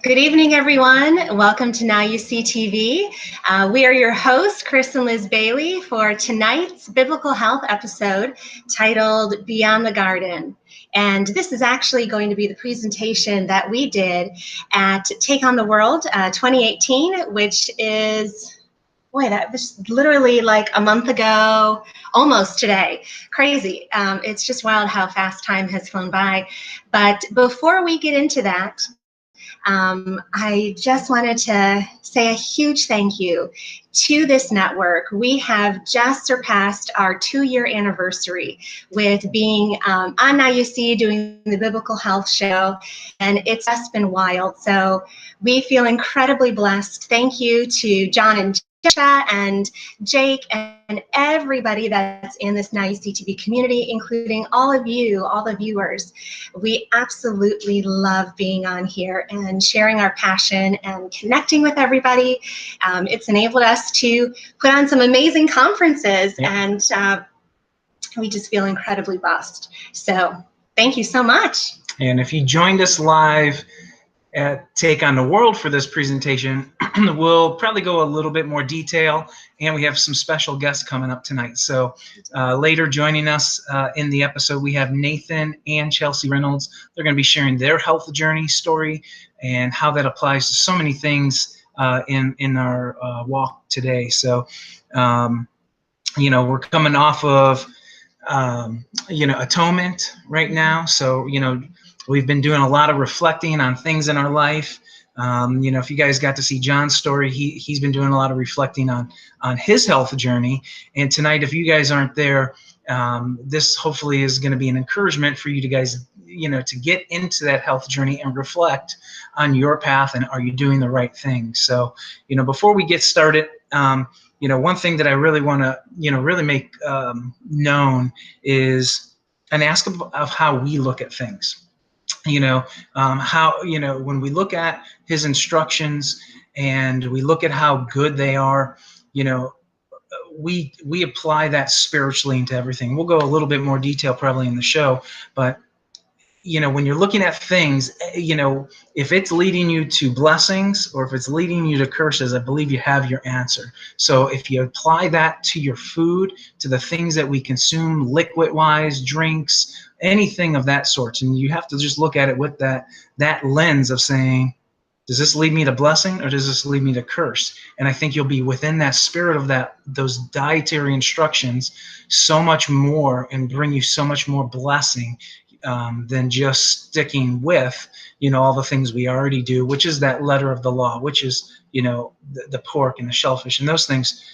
Good evening, everyone. Welcome to Now You See TV. We are your hosts, Chris and Liz Bailey, for tonight's biblical health episode titled Beyond the Garden. And this is actually going to be the presentation that we did at Take on the World 2018, which is, boy, that was literally like a month ago, almost today. Crazy. It's just wild how fast time has flown by. But before we get into that, I just wanted to say a huge thank you to this network. We have just surpassed our 2-year anniversary with being on Now You See, doing the Biblical Health Show, and it's just been wild. So we feel incredibly blessed. Thank you to John and Jessica and Jake and everybody that's in this Now You See TV community, including all of you, all the viewers. We absolutely love being on here and sharing our passion and connecting with everybody. It's enabled us to put on some amazing conferences, and we just feel incredibly blessed. So thank you so much. And if you joined us live at Take on the World for this presentation, we'll probably go a little bit more detail, and we have some special guests coming up tonight. So later joining us in the episode, we have Nathan and Chelsea Reynolds. They're going to be sharing their health journey story and how that applies to so many things in our walk today. So, we're coming off of, atonement right now. So, we've been doing a lot of reflecting on things in our life. If you guys got to see John's story, he's been doing a lot of reflecting on his health journey. And tonight, if you guys aren't there, this hopefully is going to be an encouragement for you to guys, to get into that health journey and reflect on your path and are you doing the right thing. So, before we get started, one thing that I really want to, really make known is an ask of how we look at things. How, when we look at his instructions and we look at how good they are, we apply that spiritually into everything. We'll go a little bit more detail probably in the show, but when you're looking at things, if it's leading you to blessings or if it's leading you to curses, I believe you have your answer. So if you apply that to your food, to the things that we consume, liquid-wise, drinks, anything of that sort, and you have to just look at it with that lens of saying, does this lead me to blessing or does this lead me to curse? And I think you'll be within that spirit of those dietary instructions so much more and bring you so much more blessing than just sticking with, all the things we already do, which is that letter of the law, which is, the pork and the shellfish and those things.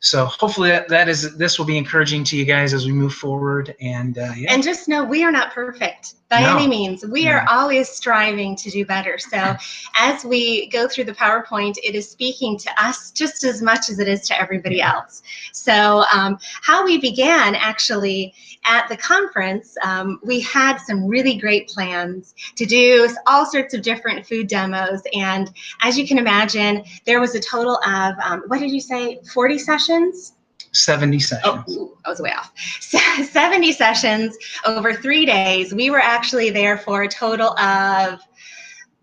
So hopefully this will be encouraging to you guys as we move forward. And and just know we are not perfect by any means. We are always striving to do better. So as we go through the PowerPoint, it is speaking to us just as much as it is to everybody else. So how we began actually at the conference, we had some really great plans to do all sorts of different food demos. And as you can imagine, there was a total of, what did you say, 40 sessions? 70 sessions. Oh, I was way off. 70 sessions over 3 days. We were actually there for a total of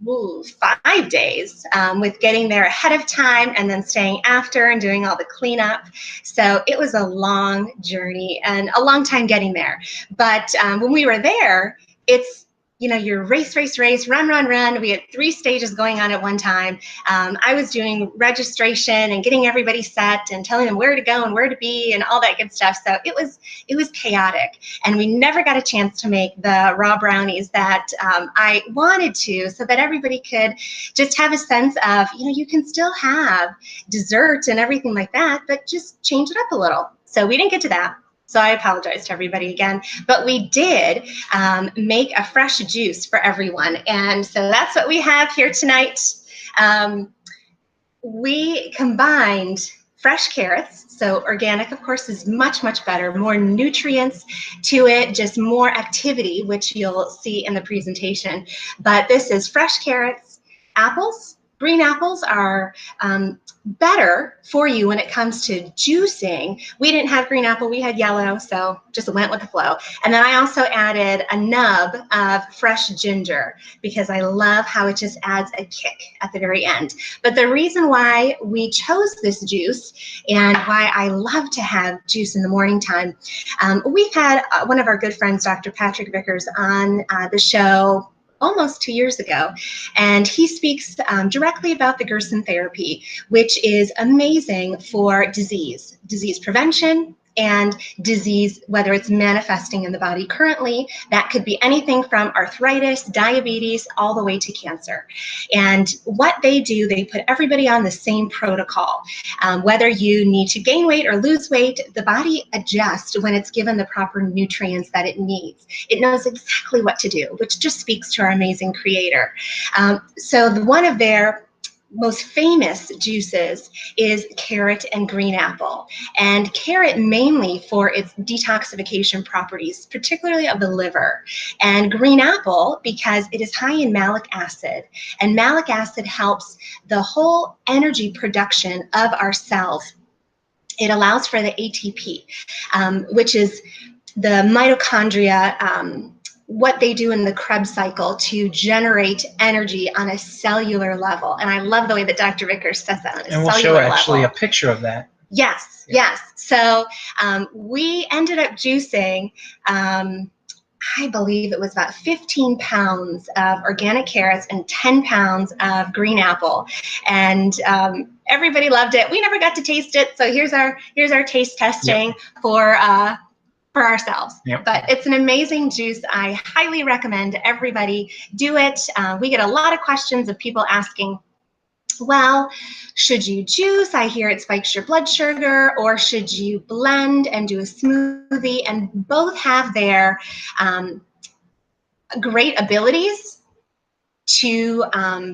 5 days, with getting there ahead of time and then staying after and doing all the cleanup. So it was a long journey and a long time getting there. But when we were there, it's, you're race, run. We had 3 stages going on at one time. I was doing registration and getting everybody set and telling them where to go and where to be and all that good stuff. So it was chaotic, and we never got a chance to make the raw brownies that I wanted to, so that everybody could just have a sense of, you can still have dessert and everything like that, but just change it up a little. So we didn't get to that. So I apologize to everybody again, but we did make a fresh juice for everyone. And so that's what we have here tonight. We combined fresh carrots. So organic, of course, is much, much better, more nutrients to it, just more activity, which you'll see in the presentation. But this is fresh carrots, apples, green apples are better for you when it comes to juicing. We didn't have green apple, we had yellow, so just went with the flow. And then I also added a nub of fresh ginger because I love how it just adds a kick at the very end. But the reason why we chose this juice and why I love to have juice in the morning time, we've had one of our good friends, Dr. Patrick Vickers, on the show almost 2 years ago, and he speaks directly about the Gerson therapy, which is amazing for disease prevention and disease, whether it's manifesting in the body currently. That could be anything from arthritis, diabetes, all the way to cancer. And what they do, they put everybody on the same protocol. Whether you need to gain weight or lose weight, the body adjusts when it's given the proper nutrients that it needs. It knows exactly what to do, which just speaks to our amazing creator. So one of their most famous juices is carrot and green apple. And carrot mainly for its detoxification properties, particularly of the liver. And green apple because it is high in malic acid. And malic acid helps the whole energy production of our cells. It allows for the ATP, which is the mitochondria, what they do in the Krebs cycle to generate energy on a cellular level. And I love the way that Dr. Vickers says that on a cellular level. And we'll show actually a picture of that. Yes, yes. So we ended up juicing, I believe it was about 15 pounds of organic carrots and 10 pounds of green apple. And everybody loved it. We never got to taste it. So here's our taste testing for ourselves. But it's an amazing juice. I highly recommend everybody do it. We get a lot of questions of people asking, well, should you juice? I hear it spikes your blood sugar, or should you blend and do a smoothie? And both have their great abilities to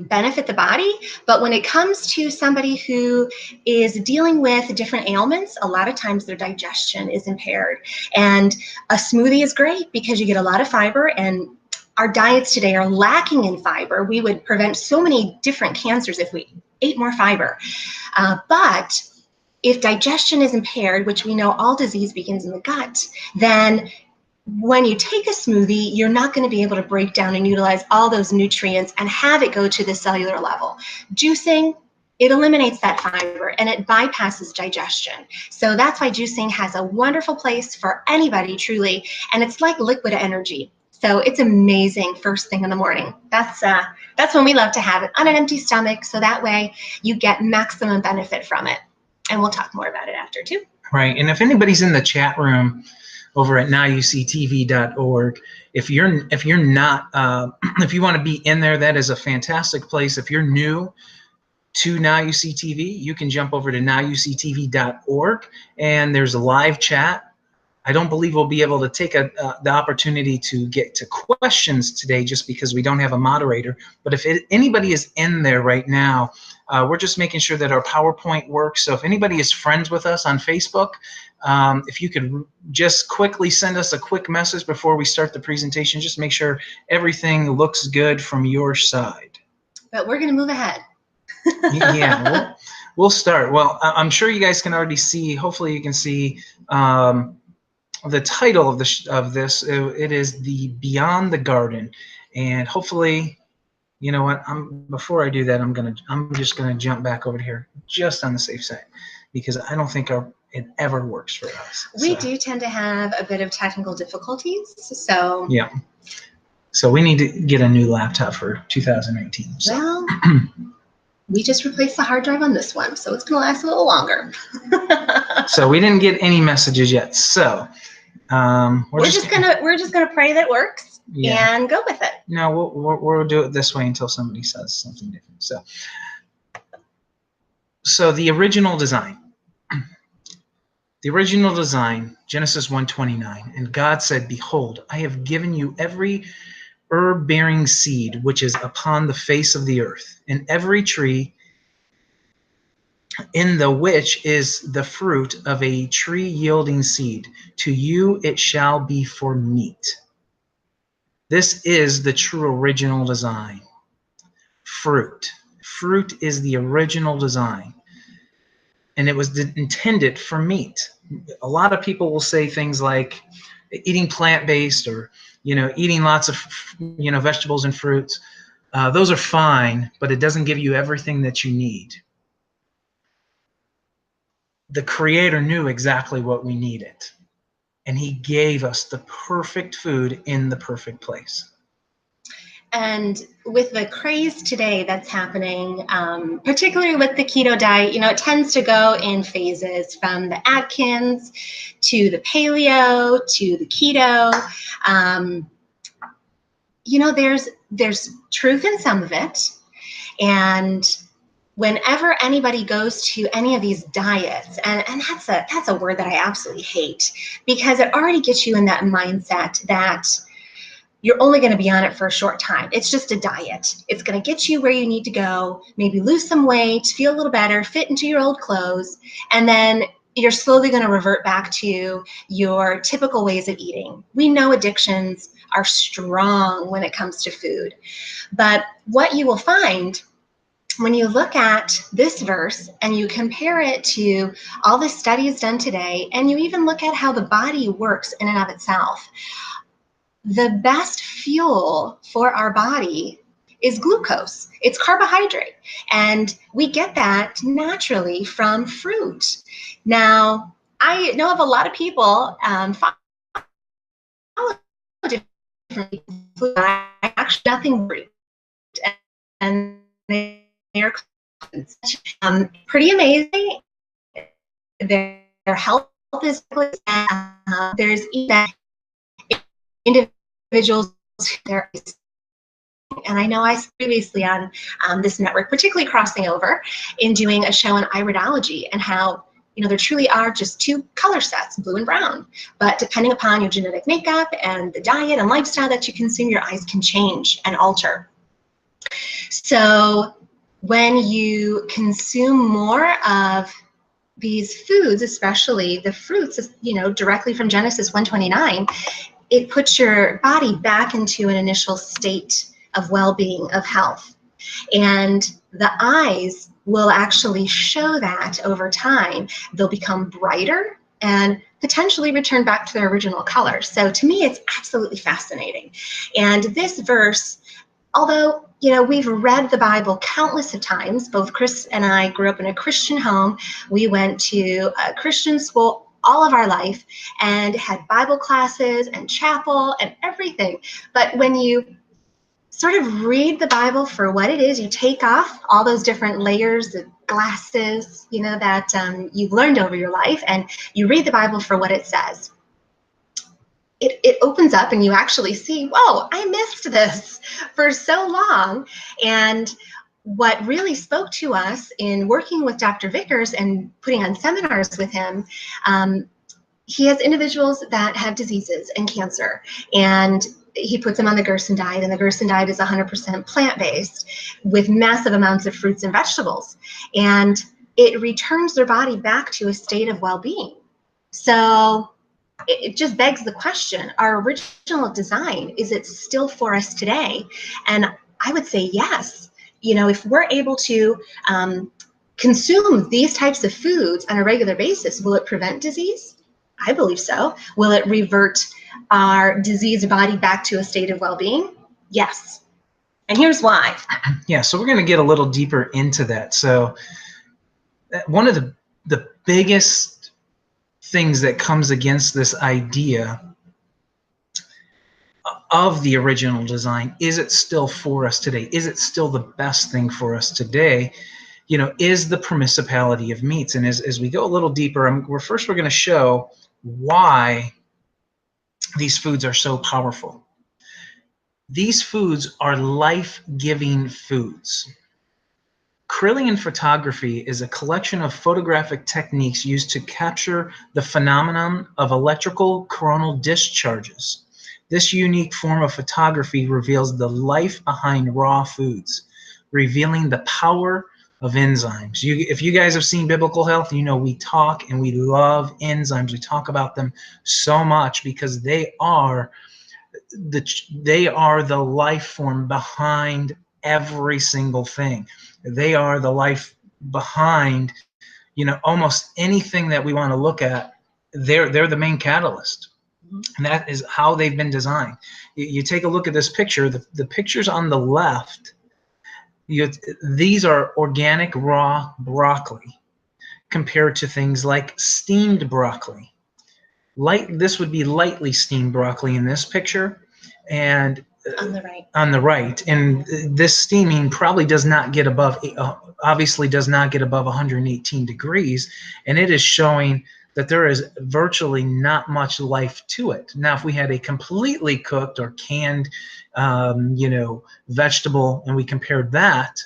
benefit the body. But when it comes to somebody who is dealing with different ailments, a lot of times their digestion is impaired. And a smoothie is great because you get a lot of fiber, and our diets today are lacking in fiber. We would prevent so many different cancers if we ate more fiber. But if digestion is impaired, which we know all disease begins in the gut, then when you take a smoothie, you're not going to be able to break down and utilize all those nutrients and have it go to the cellular level. Juicing, it eliminates that fiber and it bypasses digestion. So that's why juicing has a wonderful place for anybody, truly, and it's like liquid energy. So it's amazing first thing in the morning. That's when we love to have it, on an empty stomach, so that way you get maximum benefit from it. And we'll talk more about it after too. Right, and if anybody's in the chat room over at nowuctv.org, if you're not, if you want to be in there, that is a fantastic place. If you're new to Now You See TV, you can jump over to nowuctv.org, and there's a live chat. I don't believe we'll be able to take the opportunity to get to questions today just because we don't have a moderator. But if anybody is in there right now, we're just making sure that our PowerPoint works. So if anybody is friends with us on Facebook, if you could just quickly send us a quick message before we start the presentation, just make sure everything looks good from your side. But we're going to move ahead. Yeah, we'll start. Well, I'm sure you guys can already see, hopefully you can see the title of this. It is the Beyond the Garden, and hopefully, you know what? Before I do that, I'm just gonna jump back over here just on the safe side, because I don't think it ever works for us. We do tend to have a bit of technical difficulties, so yeah. So we need to get a new laptop for 2019. So. Well, we just replaced the hard drive on this one, so it's gonna last a little longer. So we didn't get any messages yet. So we're just gonna pray that it works and go with it. No, we'll do it this way until somebody says something different. So the original design. The original design, Genesis 1:29, and God said, "Behold, I have given you every herb-bearing seed which is upon the face of the earth, and every tree in the which is the fruit of a tree yielding seed. To you it shall be for meat." This is the true original design. Fruit. fruit is the original design, and it was intended for meat. A lot of people will say things like eating plant-based, or eating lots of vegetables and fruits. Those are fine, but it doesn't give you everything that you need. The Creator knew exactly what we needed, and He gave us the perfect food in the perfect place. And with the craze today that's happening, particularly with the keto diet, it tends to go in phases, from the Atkins to the paleo to the keto. There's truth in some of it. And whenever anybody goes to any of these diets, and that's a word that I absolutely hate, because it already gets you in that mindset that you're only going to be on it for a short time. It's just a diet. It's going to get you where you need to go, maybe lose some weight, feel a little better, fit into your old clothes, and then you're slowly going to revert back to your typical ways of eating. We know addictions are strong when it comes to food, but what you will find when you look at this verse and you compare it to all the studies done today, and you even look at how the body works in and of itself, the best fuel for our body is glucose. It's carbohydrate. And we get that naturally from fruit. Now, I know of a lot of people follow different foods. Actually, nothing fruit. And they're pretty amazing. Their health is good. There's even individuals there, and I know I previously on this network, particularly crossing over in doing a show on iridology, and how there truly are just two color sets, blue and brown, but depending upon your genetic makeup and the diet and lifestyle that you consume, your eyes can change and alter. So when you consume more of these foods, especially the fruits, directly from Genesis 1:29, it puts your body back into an initial state of well-being, of health. And the eyes will actually show that over time. They'll become brighter and potentially return back to their original color. So to me, it's absolutely fascinating. And this verse, although we've read the Bible countless of times, both Chris and I grew up in a Christian home. We went to a Christian school all of our life and had Bible classes and chapel and everything. But when you sort of read the Bible for what it is, you take off all those different layers of glasses, that you've learned over your life, and you read the Bible for what it says. It opens up and you actually see, whoa, I missed this for so long. And what really spoke to us in working with Dr. Vickers and putting on seminars with him, he has individuals that have diseases and cancer, and he puts them on the Gerson diet, and the Gerson diet is 100% plant-based with massive amounts of fruits and vegetables, and it returns their body back to a state of well-being. So it just begs the question, our original design, is it still for us today? And I would say yes. If we're able to consume these types of foods on a regular basis, will it prevent disease? I believe so. Will it revert our diseased body back to a state of well-being? Yes. And here's why. Yeah, so we're going to get a little deeper into that. So one of the biggest things that comes against this idea of the original design, is it still for us today? Is it still the best thing for us today? Is the permissibility of meats. And as we go a little deeper, we're going to show why these foods are so powerful. These foods are life-giving foods. Kirlian photography is a collection of photographic techniques used to capture the phenomenon of electrical coronal discharges. This unique form of photography reveals the life behind raw foods, revealing the power of enzymes. If you guys have seen Biblical Health, we talk and we love enzymes. We talk about them so much because they are the life form behind every single thing. They are the life behind, almost anything that we want to look at. They're the main catalyst. And that is how they've been designed. You take a look at this picture, the pictures on the left, these are organic raw broccoli compared to things like steamed broccoli. This would be lightly steamed broccoli in this picture, and on the right, and this steaming probably does not get above, obviously does not get above 118 degrees, and it is showing that there is virtually not much life to it. Now, if we had a completely cooked or canned, vegetable, and we compared that,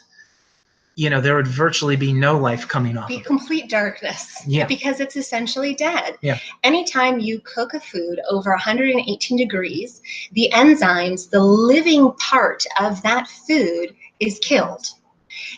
there would virtually be no life coming off of it. Complete darkness. Yeah. Because it's essentially dead. Yeah. Anytime you cook a food over 118 degrees, the enzymes, the living part of that food, is killed.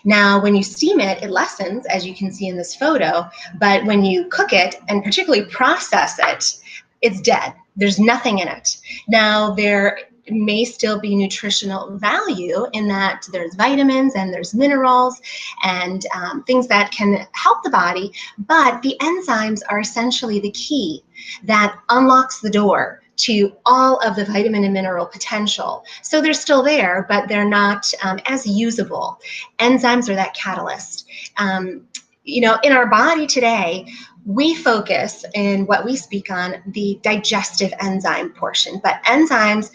Now, when you steam it, it lessens, as you can see in this photo, but when you cook it, and particularly process it, it's dead. There's nothing in it. Now, there may still be nutritional value in that there's vitamins and there's minerals and things that can help the body, but the enzymes are essentially the key that unlocks the door to all of the vitamin and mineral potential. So they're still there, but they're not as usable. Enzymes are that catalyst. In our body today, we focus in what we speak on the digestive enzyme portion, but enzymes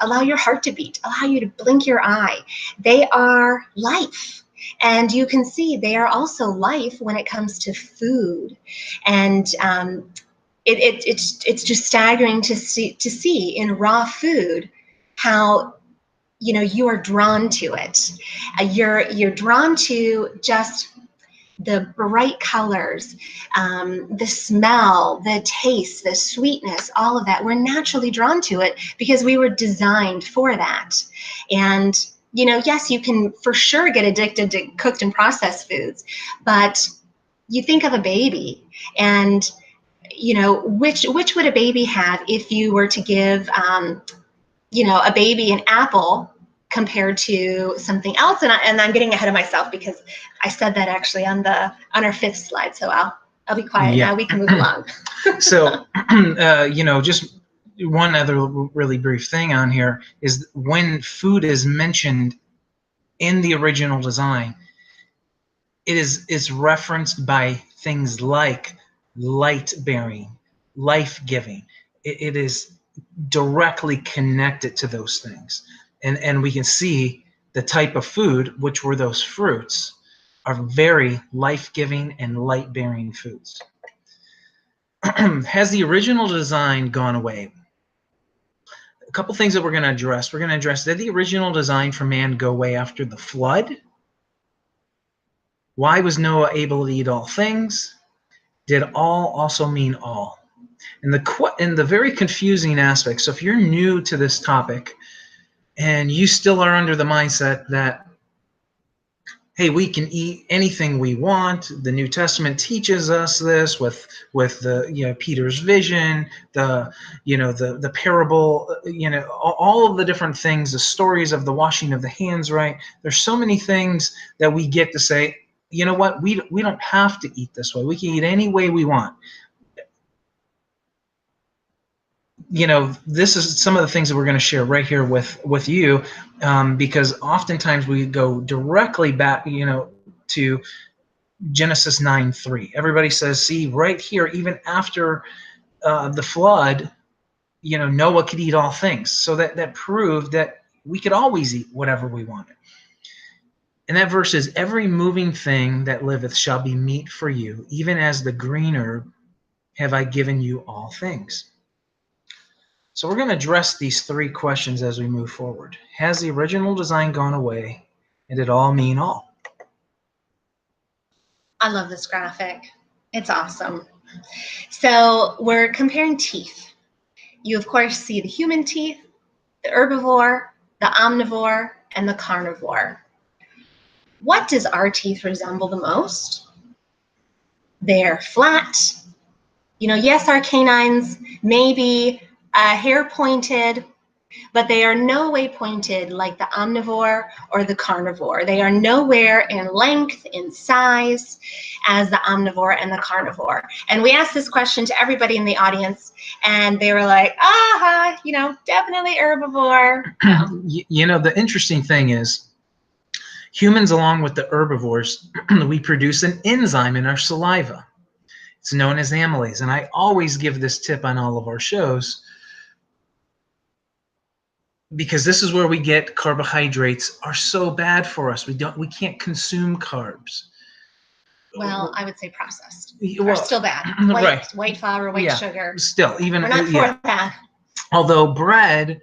allow your heart to beat, allow you to blink your eye. They are life. And you can see they are also life when it comes to food. And it's just staggering to see in raw food how you are drawn to it. You're drawn to just the bright colors, the smell, the taste, the sweetness, all of that. We're naturally drawn to it because we were designed for that. And yes, you can for sure get addicted to cooked and processed foods, but you think of a baby, and which would a baby have if you were to give a baby an apple compared to something else? And I'm getting ahead of myself because I said that actually on our fifth slide, so I'll be quiet now. We can move along. So just one other really brief thing on here is when food is mentioned in the original design, it's referenced by things like light bearing, life giving. It is directly connected to those things. And we can see the type of food, which were those fruits, are very life-giving and light-bearing foods. Has the original design gone away? A couple things that we're going to address. We're going to address, did the original design for man go away after the flood? Why was Noah able to eat all things? Did all also mean all? And the very confusing aspect, so if you're new to this topic and you still are under the mindset that, hey, we can eat anything we want, the New Testament teaches us this with the Peter's vision, the parable, all of the different things, the stories of the washing of the hands, right? There's so many things that we get to say, you know what, we don't have to eat this way. We can eat any way we want. This is some of the things that we're going to share right here with you, because oftentimes we go directly back, to Genesis 9:3. Everybody says, see, right here, even after the flood, Noah could eat all things. So that proved that we could always eat whatever we wanted. And that verse is, every moving thing that liveth shall be meat for you, even as the green herb have I given you all things. So we're going to address these three questions as we move forward. Has the original design gone away, and did all mean all? I love this graphic. It's awesome. So we're comparing teeth. You, of course, see the human teeth, the herbivore, the omnivore, and the carnivore. What does our teeth resemble the most? They're flat. Yes, our canines may be hair pointed, but they are no way pointed like the omnivore or the carnivore. They are nowhere in length, in size, as the omnivore and the carnivore. And we asked this question to everybody in the audience, and they were like, you know, definitely herbivore. You know, the interesting thing is, humans, along with the herbivores, we produce an enzyme in our saliva. It's known as amylase. And I always give this tip on all of our shows, because this is where we get carbohydrates are so bad for us. We can't consume carbs. Well, I would say processed. Well, are still bad. White flour, white sugar. Still, even we're not for that. Although bread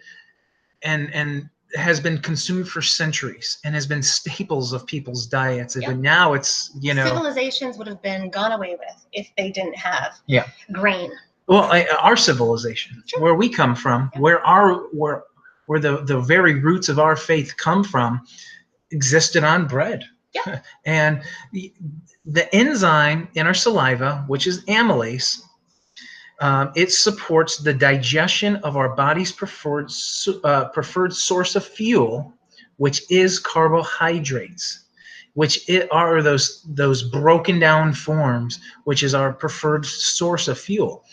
and has been consumed for centuries and has been staples of people's diets. Yep. But now it's, you know, civilizations would have been gone away with if they didn't have grain. Well, our civilization, where we come from, where the very roots of our faith come from, existed on bread. Yeah. And the enzyme in our saliva, which is amylase, it supports the digestion of our body's preferred source of fuel, which is carbohydrates, which are those broken down forms, which is our preferred source of fuel.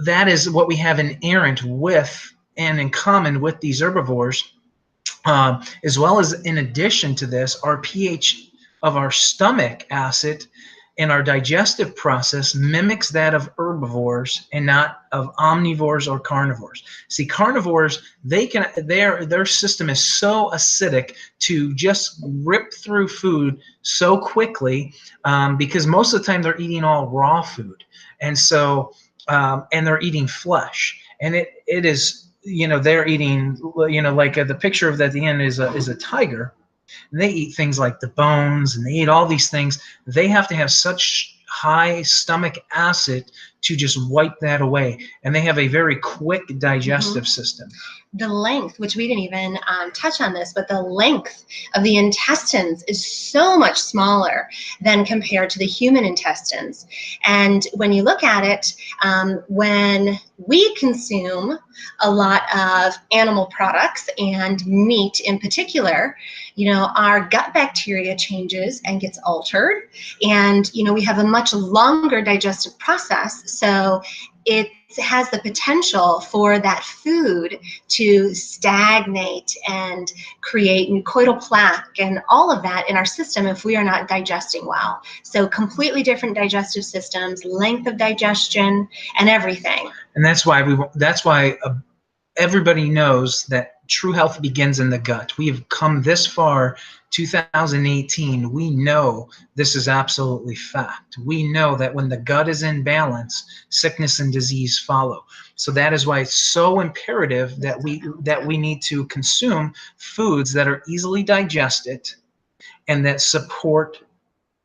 That is what we have inherent with and in common with these herbivores, as well as, in addition to this, our pH of our stomach acid and our digestive process mimics that of herbivores and not of omnivores or carnivores. See, carnivores, their system is so acidic to just rip through food so quickly, because most of the time they're eating all raw food, and so and they're eating flesh, and it is, you know, they're eating, you know, like the picture of that at the end is a tiger. And they eat things like the bones, and they eat all these things. They have to have such high stomach acid to just wipe that away. And they have a very quick digestive system. The length, which we didn't even touch on this, but the length of the intestines is so much smaller than compared to the human intestines. And when you look at it, when we consume a lot of animal products and meat in particular, you know, our gut bacteria changes and gets altered. And, you know, we have a much longer digestive process. So it has the potential for that food to stagnate and create mucoidal plaque and all of that in our system if we are not digesting well. So completely different digestive systems, length of digestion, and everything. And that's why everybody knows that true health begins in the gut. We have come this far, 2018. We know this is absolutely fact. We know that when the gut is in balance, sickness and disease follow. So that is why it's so imperative that we need to consume foods that are easily digested and that support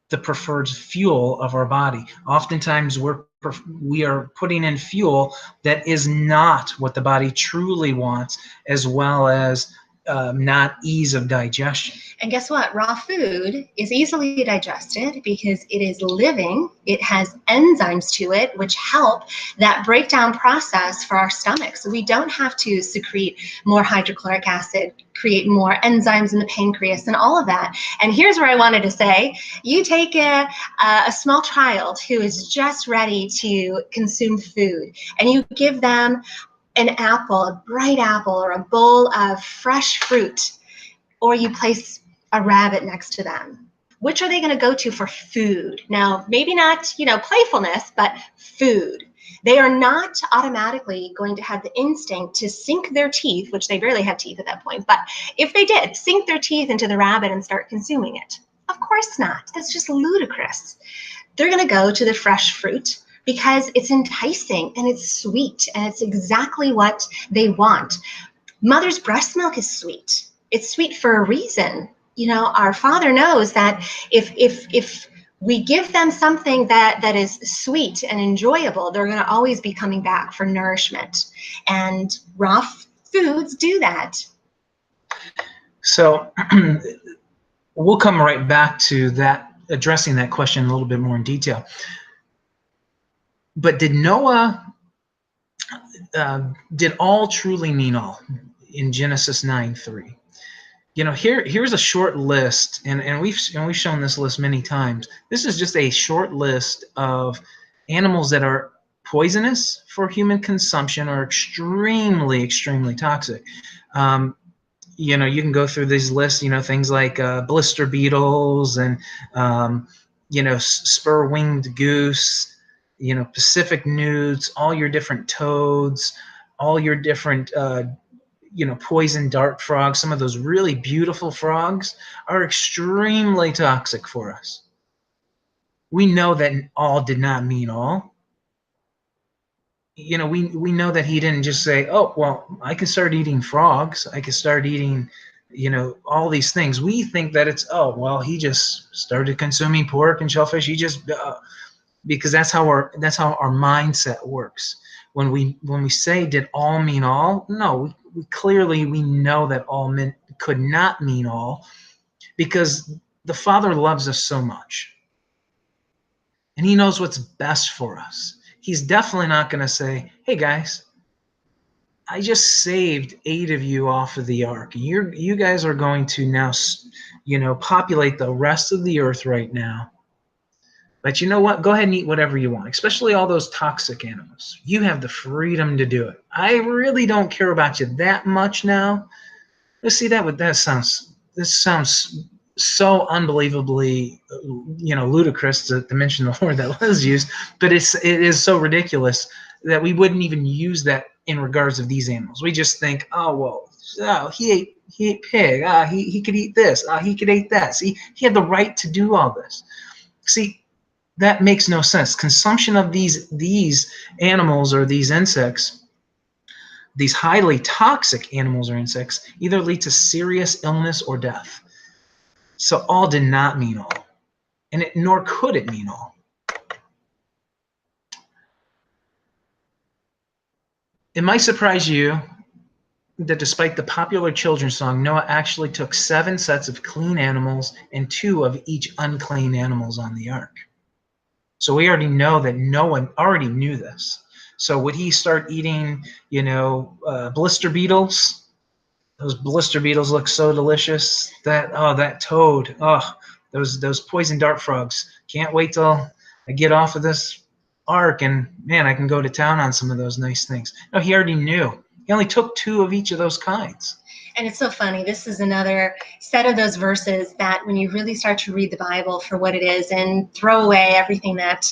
the preferred fuel of our body. Oftentimes we are putting in fuel that is not what the body truly wants, as well as not ease of digestion. And guess what? Raw food is easily digested because it is living. It has enzymes to it, which help that breakdown process for our stomach. So we don't have to secrete more hydrochloric acid, create more enzymes in the pancreas and all of that. And here's where I wanted to say, you take a small child who is just ready to consume food, and you give them an apple, a bright apple, or a bowl of fresh fruit, or you place a rabbit next to them. Which are they going to go to for food? Now, maybe not, you know, playfulness, but food. They are not automatically going to have the instinct to sink their teeth, which they barely have teeth at that point, but if they did, sink their teeth into the rabbit and start consuming it. Of course not. That's just ludicrous. They're going to go to the fresh fruit because it's enticing and it's sweet and it's exactly what they want. Mother's breast milk is sweet. It's sweet for a reason. You know, our Father knows that if we give them something that is sweet and enjoyable, they're going to always be coming back for nourishment. And raw foods do that. So we'll come right back to that, addressing that question a little bit more in detail. But did Noah did all truly mean all in Genesis 9:3? You know, here's a short list, and we've shown this list many times. This is just a short list of animals that are poisonous for human consumption or extremely, extremely toxic. You know, you can go through these lists, you know, things like blister beetles and, you know, spur-winged goose, you know, Pacific newts, all your different toads, all your different, you know, poison dart frogs. Some of those really beautiful frogs are extremely toxic for us. We know that all did not mean all. You know, we know that he didn't just say, oh, well, I can start eating frogs. I can start eating, you know, all these things. We think that it's, oh, well, he just started consuming pork and shellfish. He just, because that's how our mindset works. When we say, did all mean all? No, we clearly know that all could not mean all, because the Father loves us so much. And he knows what's best for us. He's definitely not going to say, hey, guys, I just saved 8 of you off of the ark. You guys are going to now, you know, populate the rest of the earth right now. But you know what? Go ahead and eat whatever you want, especially all those toxic animals. You have the freedom to do it. I really don't care about you that much now. Let's see this sounds so unbelievably, you know, ludicrous to mention the word that was used, but it is so ridiculous that we wouldn't even use that in regards of these animals. We just think, oh, well, oh, he ate pig. He could eat this. He could eat that. See, he had the right to do all this. See, that makes no sense. Consumption of these animals or these insects, these highly toxic animals or insects, either lead to serious illness or death. So all did not mean all, and nor could it mean all. It might surprise you that despite the popular children's song, Noah actually took 7 sets of clean animals and 2 of each unclean animals on the ark. So we already know that Noah already knew this. So would he start eating, you know, blister beetles? Those blister beetles look so delicious. That toad. Oh, those poison dart frogs. Can't wait till I get off of this ark and, man, I can go to town on some of those nice things. No, he already knew. He only took 2 of each of those kinds. And it's so funny. This is another set of those verses that when you really start to read the Bible for what it is and throw away everything that,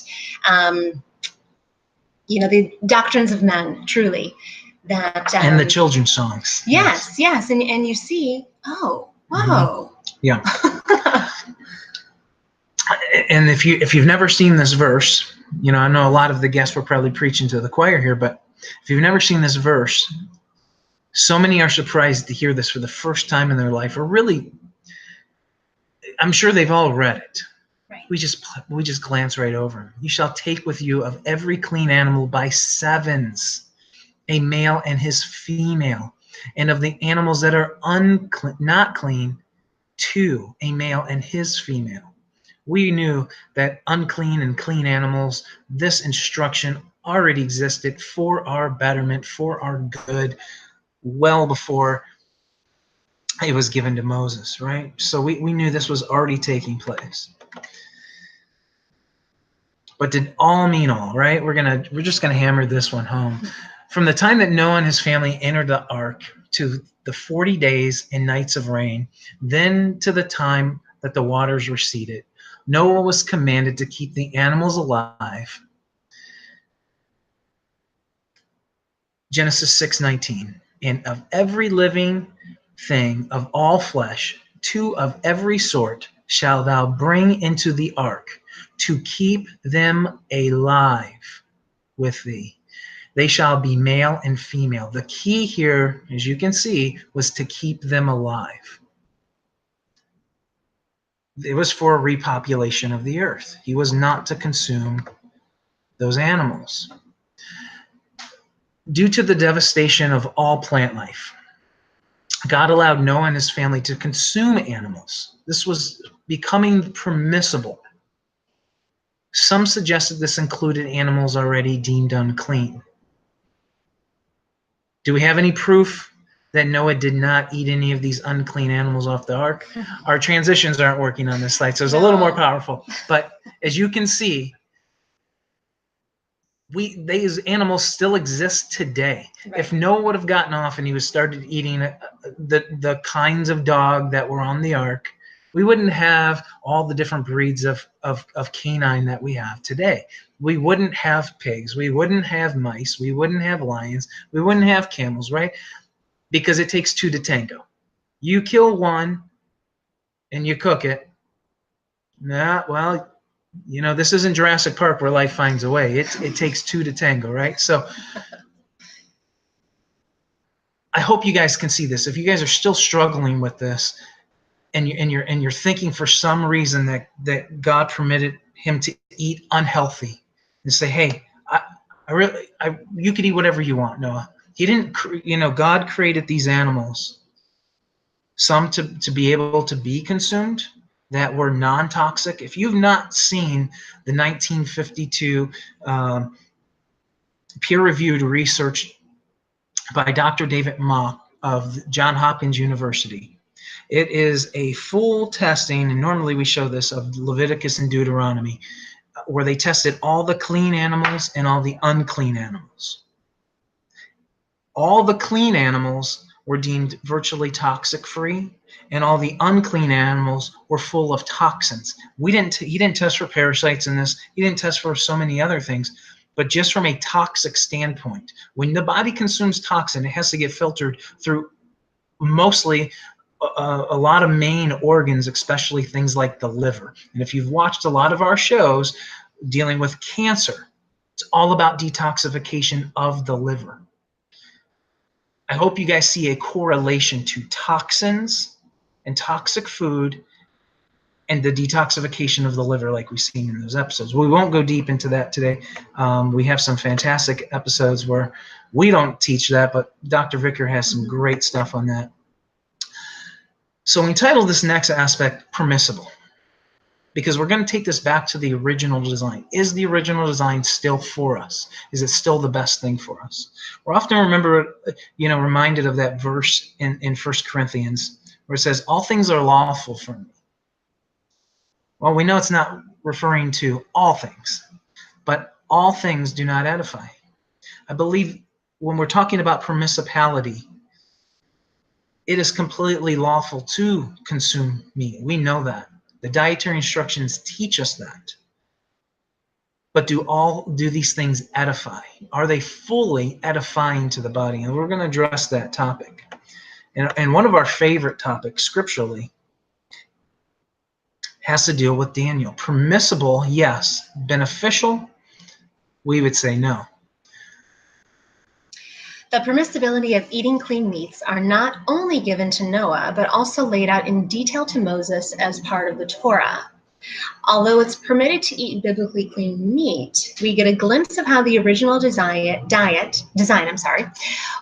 you know, the doctrines of men, truly. That and the children's songs. Yes. And you see, oh, whoa. Mm-hmm. Yeah. And if you've never seen this verse, you know, I know a lot of the guests were probably preaching to the choir here, but if you've never seen this verse, so many are surprised to hear this for the first time in their life, or really, I'm sure they've all read it. Right. We just glance right over them. You shall take with you of every clean animal by 7s, a male and his female, and of the animals that are not clean, 2, a male and his female. We knew that unclean and clean animals, this instruction already existed for our betterment, for our good, well before it was given to Moses, right? So we knew this was already taking place. But did all mean all, right? We're just gonna hammer this one home. From the time that Noah and his family entered the ark to the 40 days and nights of rain, then to the time that the waters receded, Noah was commanded to keep the animals alive. Genesis 6:19. And of every living thing of all flesh, 2 of every sort shalt thou bring into the ark, to keep them alive with thee. They shall be male and female. The key here, as you can see, was to keep them alive. It was for a repopulation of the earth. He was not to consume those animals. Due to the devastation of all plant life, God allowed Noah and his family to consume animals. This was becoming permissible. Some suggested this included animals already deemed unclean. Do we have any proof that Noah did not eat any of these unclean animals off the ark? Our transitions aren't working on this slide, so it's a little more powerful. But as you can see, these animals still exist today. Right. If Noah would have gotten off and he was started eating the kinds of dog that were on the ark, we wouldn't have all the different breeds of canine that we have today. We wouldn't have pigs. We wouldn't have mice. We wouldn't have lions. We wouldn't have camels, right? Because it takes two to tango. You kill one and you cook it. Nah, well, you know, this isn't Jurassic Park where life finds a way. It takes two to tango, right? So I hope you guys can see this. If you guys are still struggling with this, and you're thinking for some reason that God permitted him to eat unhealthy, and say, hey, you could eat whatever you want, Noah. He didn't, God created these animals, some to be able to be consumed, that were non-toxic. If you've not seen the 1952 peer-reviewed research by Dr. David Mock of Johns Hopkins University, it is a full testing, and normally we show this, of Leviticus and Deuteronomy, where they tested all the clean animals and all the unclean animals. All the clean animals were deemed virtually toxic-free, and all the unclean animals were full of toxins. He didn't test for parasites in this. He didn't test for so many other things. But just from a toxic standpoint, when the body consumes toxin, it has to get filtered through mostly a lot of main organs, especially things like the liver. And if you've watched a lot of our shows dealing with cancer, it's all about detoxification of the liver. I hope you guys see a correlation to toxins and toxic food and the detoxification of the liver, like we've seen in those episodes. We won't go deep into that today. We have some fantastic episodes where we don't teach that, but Dr. Vicker has some great stuff on that. So we titled this next aspect Permissible, because we're going to take this back to the original design. Is the original design still for us? Is it still the best thing for us? We're often reminded of that verse in 1 Corinthians where it says, all things are lawful for me. Well, we know it's not referring to all things, but all things do not edify. I believe when we're talking about permissibility, it is completely lawful to consume meat. We know that. The dietary instructions teach us that. But do these things edify? Are they fully edifying to the body? And we're going to address that topic. And one of our favorite topics scripturally has to deal with Daniel. Permissible, yes. Beneficial, we would say no. The permissibility of eating clean meats are not only given to Noah, but also laid out in detail to Moses as part of the Torah. Although it's permitted to eat biblically clean meat, we get a glimpse of how the original design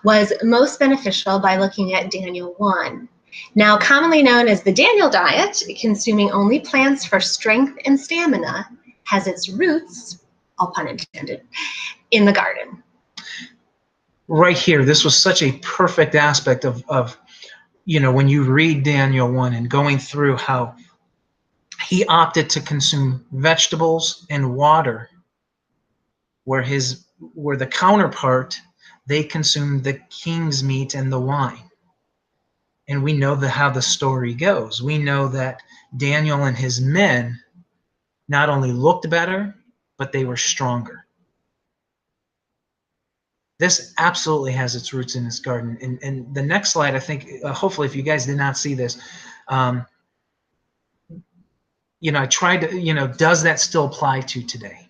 was most beneficial by looking at Daniel 1. Now commonly known as the Daniel diet, consuming only plants for strength and stamina, has its roots, all pun intended, in the garden. Right here, this was such a perfect aspect of when you read Daniel 1 and going through how he opted to consume vegetables and water, where the counterpart, they consumed the king's meat and the wine. And we know how the story goes. We know that Daniel and his men not only looked better, but they were stronger. This absolutely has its roots in this garden. And the next slide, I think, hopefully, if you guys did not see this, I tried to, does that still apply to today?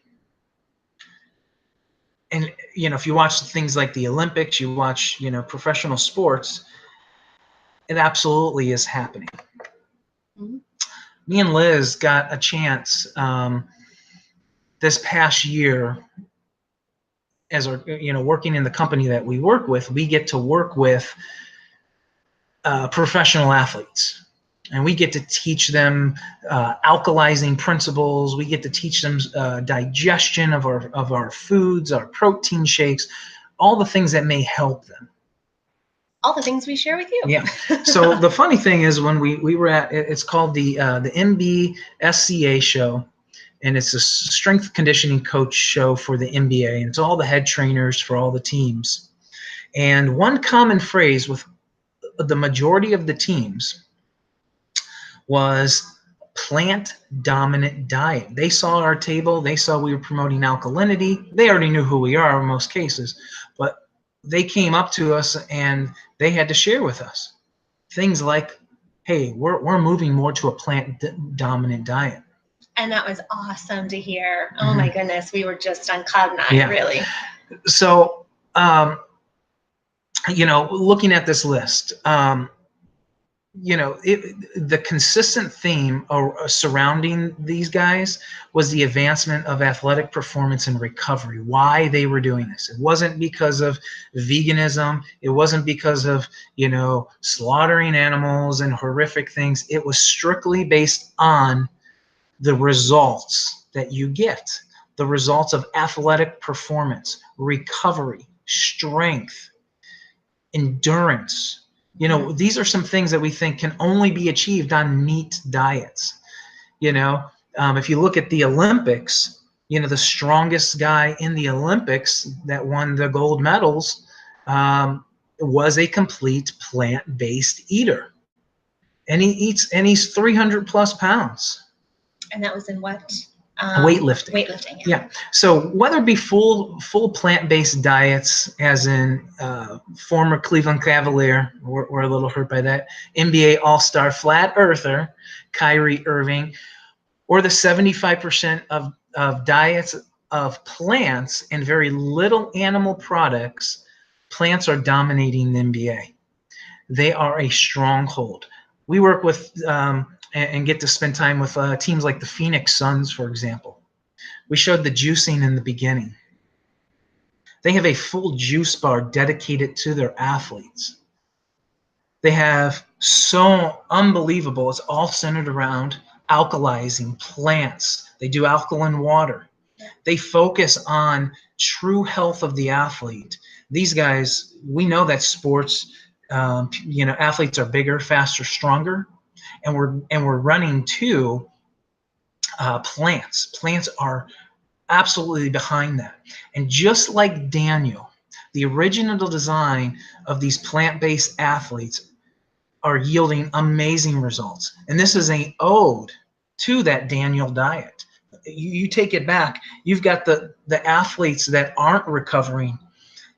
And, if you watch things like the Olympics, you watch, professional sports, it absolutely is happening. Mm-hmm. Me and Liz got a chance this past year, as working in the company that we work with, we get to work with professional athletes, and we get to teach them alkalizing principles. We get to teach them digestion of our foods, our protein shakes, all the things that may help them. all the things we share with you. Yeah. So the funny thing is when we were at, it's called the MBSCA show, and it's a strength conditioning coach show for the NBA, and it's all the head trainers for all the teams. And one common phrase with the majority of the teams was plant-dominant diet. They saw our table. They saw we were promoting alkalinity. They already knew who we are in most cases, but they came up to us and they had to share with us things like, hey, we're moving more to a plant-dominant diet. And that was awesome to hear. Oh my goodness, we were just on cloud nine, really. So, you know, looking at this list, you know, the consistent theme surrounding these guys was the advancement of athletic performance and recovery. Why they were doing this. It wasn't because of veganism. It wasn't because of, you know, slaughtering animals and horrific things. It was strictly based on the results that you get, the results of athletic performance, recovery, strength, endurance. You know, these are some things that we think can only be achieved on meat diets. You know, if you look at the Olympics, you know, the strongest guy in the Olympics that won the gold medals was a complete plant-based eater. And he's 300 plus pounds. And that was in what? Weightlifting. Weightlifting. Yeah. So whether it be full plant-based diets, as in former Cleveland Cavalier, we're a little hurt by that, NBA All-Star flat earther Kyrie Irving, or the 75% of diets of plants and very little animal products, plants are dominating the NBA. They are a stronghold. We work with and get to spend time with teams like the Phoenix Suns, for example. We showed the juicing in the beginning. They have a full juice bar dedicated to their athletes. They have so unbelievable. It's all centered around alkalizing plants. They do alkaline water. They focus on true health of the athlete. These guys, we know that sports, you know, athletes are bigger, faster, stronger. And we're running to plants. Plants are absolutely behind that. And just like Daniel, the original design of these plant-based athletes are yielding amazing results. And this is an ode to that Daniel diet. You take it back, you've got the athletes that aren't recovering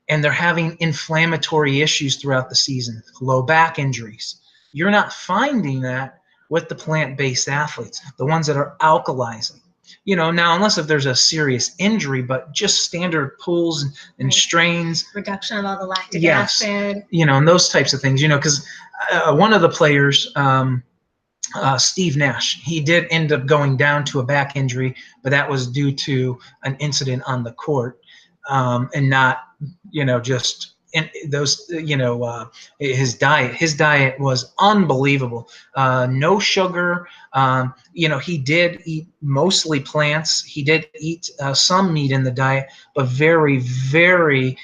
and they're having inflammatory issues throughout the season, low back injuries. You're not finding that with the plant-based athletes, the ones that are alkalizing. You know, now, unless if there's a serious injury, but just standard pulls and strains. Reduction of all the lactic acid. You know, and those types of things, you know, because one of the players, Steve Nash, he did end up going down to a back injury, but that was due to an incident on the court and not, you know, just in those, you know, his diet was unbelievable. No sugar. You know, he did eat mostly plants. He did eat some meat in the diet, but very, very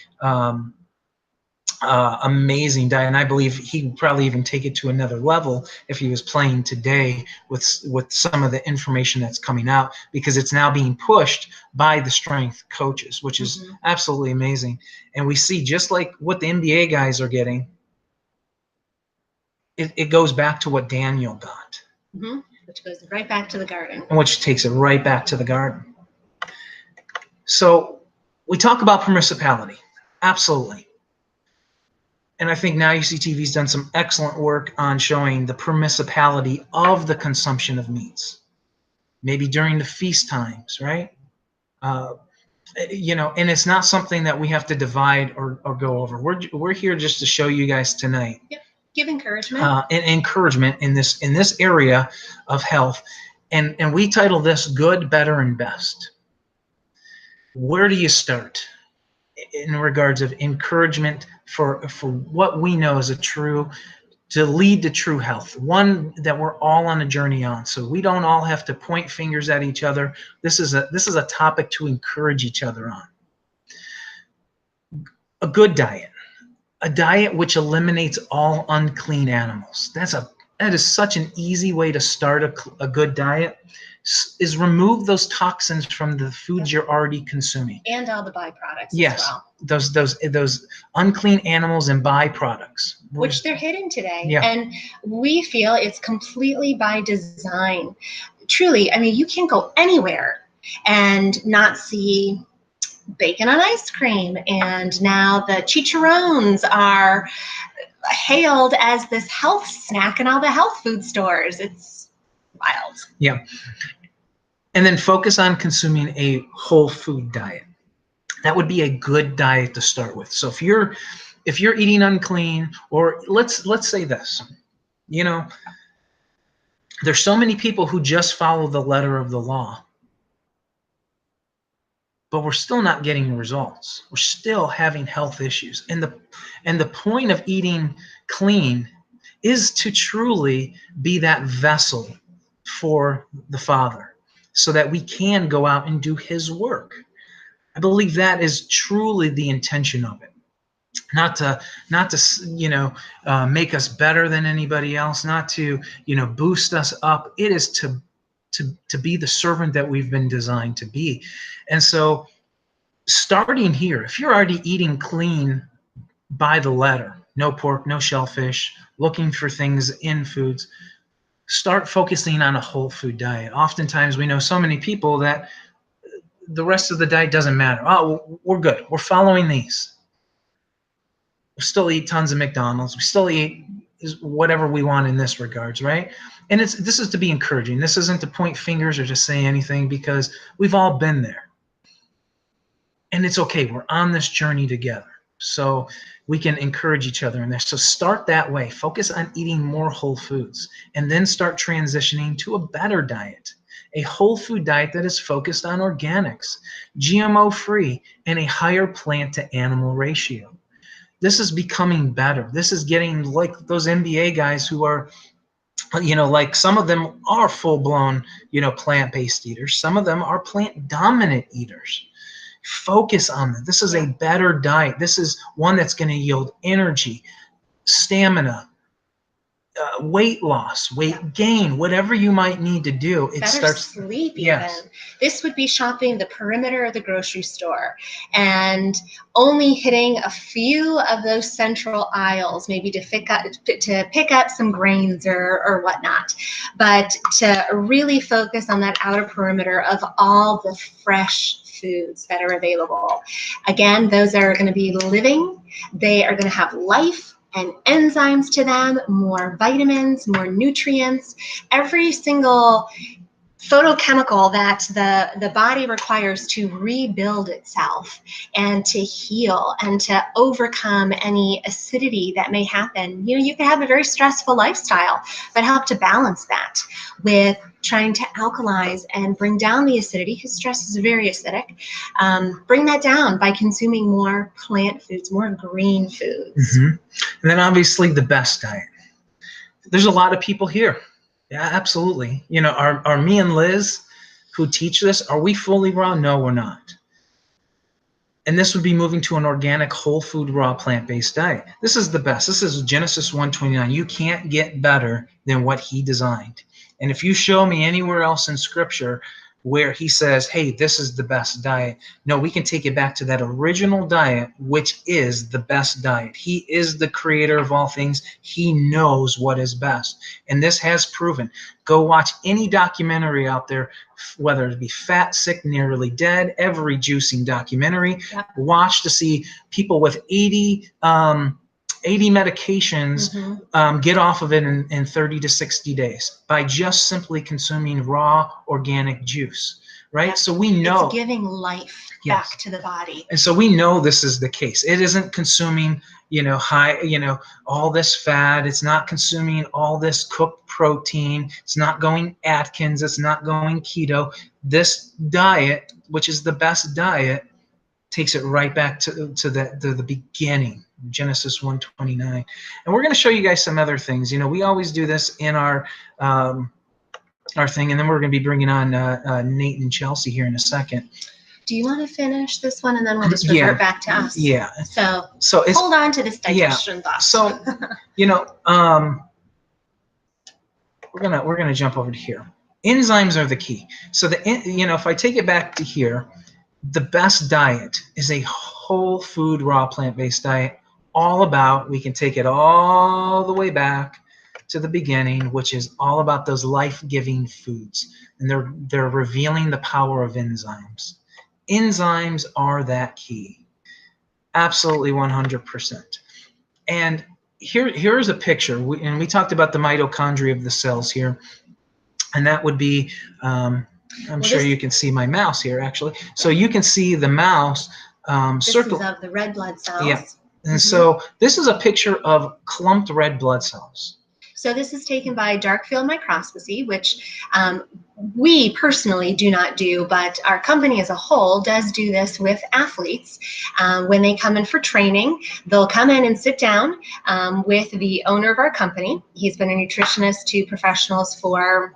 amazing diet. And I believe he'd probably even take it to another level if he was playing today with some of the information that's coming out, because it's now being pushed by the strength coaches, which is absolutely amazing. And we see, just like what the NBA guys are getting, it goes back to what Daniel got. Which goes right back to the garden. Which takes it right back to the garden. So we talk about permissibility. Absolutely. And I think Now You See TV's done some excellent work on showing the permissibility of the consumption of meats. Maybe during the feast times, right? You know, and it's not something that we have to divide or go over. We're here just to show you guys tonight. Yep. Give encouragement. And encouragement in this area of health. And we title this Good, Better, and Best. Where do you start in regards of encouragement for what we know is to lead to true health, one that we're all on a journey on, so we don't all have to point fingers at each other. This is a topic to encourage each other on. A good diet. a diet which eliminates all unclean animals. That is such an easy way to start a good diet, is remove those toxins from the foods you're already consuming. And all the byproducts yes, as well. Those unclean animals and byproducts. Which they're hidden today. Yeah. And we feel it's completely by design. Truly, I mean, you can't go anywhere and not see bacon on ice cream. And now the chicharrones are hailed as this health snack in all the health food stores. It's wild. Yeah. And then focus on consuming a whole food diet. That would be a good diet to start with. So if you're eating unclean, or let's say this, you know, there's so many people who just follow the letter of the law, but we're still not getting results. We're still having health issues. And the point of eating clean is to truly be that vessel for the Father, so that we can go out and do his work. I believe that is truly the intention of it. Not to make us better than anybody else, not to boost us up. It is to be the servant that we've been designed to be. And so starting here, if you're already eating clean by the letter, no pork, no shellfish, looking for things in foods, start focusing on a whole food diet. Oftentimes we know so many people that the rest of the diet doesn't matter. Oh, we're good. We're following these. We still eat tons of McDonald's. We still eat whatever we want in this regards, right? And this is to be encouraging. This isn't to point fingers or to say anything, because we've all been there. And it's okay. We're on this journey together. So we can encourage each other in there. So start that way. Focus on eating more whole foods, and then start transitioning to a better diet. A whole food diet that is focused on organics, GMO-free, and a higher plant-to-animal ratio. This is becoming better. This is getting like those NBA guys who are, like some of them are full-blown, plant-based eaters. Some of them are plant-dominant eaters. Focus on that. This is a better diet. This is one that's going to yield energy, stamina, weight loss, weight gain, whatever you might need to do. It better starts sleep even. Yes. This would be shopping the perimeter of the grocery store and only hitting a few of those central aisles, maybe to pick up some grains or whatnot, but to really focus on that outer perimeter of all the fresh foods that are available. Again, those are going to be living. They are going to have life and enzymes to them, more vitamins, more nutrients. Every single photochemical that the body requires to rebuild itself and to heal and to overcome any acidity that may happen. You can have a very stressful lifestyle, but help to balance that with trying to alkalize and bring down the acidity, because stress is very acidic. Bring that down by consuming more plant foods, more green foods. Mm-hmm. And then obviously the best diet. There's a lot of people here. Yeah, absolutely. Are me and Liz who teach this, are we fully raw? No, we're not. And this would be moving to an organic, whole food, raw, plant-based diet. This is the best. This is Genesis 1:29. You can't get better than what he designed. And if you show me anywhere else in Scripture where he says, hey, this is the best diet, no, we can take it back to that original diet, which is the best diet. He is the creator of all things. He knows what is best. And this has proven. Go watch any documentary out there, whether it be Fat, Sick, Nearly Dead, every juicing documentary. Yep. Watch to see people with 80 medications get off of it in 30 to 60 days by just simply consuming raw organic juice, right? Yep. So we know it's giving life back to the body. And so we know this is the case. It isn't consuming, all this fat. It's not consuming all this cooked protein. It's not going Atkins. It's not going keto. This diet, which is the best diet, takes it right back to the beginning, Genesis 1:29. And we're going to show you guys some other things. We always do this in our thing, and then we're going to be bringing on Nathan and Chelsea here in a second. do you want to finish this one and then we'll just revert back to us? Yeah. So it's, hold on to this digestion thought. So, we're gonna jump over to here. Enzymes are the key. So if I take it back to here, the best diet is a whole food, raw, plant-based diet, all about, we can take it all the way back to the beginning, which is all about those life-giving foods. And they're revealing the power of enzymes. Enzymes are that key. Absolutely 100%. And here's a picture. We talked about the mitochondria of the cells here. And that would be, I'm sure you can see my mouse here, actually. So you can see the mouse circle. This is of the red blood cells. Yeah. And so this is a picture of clumped red blood cells. So this is taken by dark field microscopy, which we personally do not do, but our company as a whole does do this with athletes. When they come in for training, they'll come in and sit down with the owner of our company. He's been a nutritionist to professionals for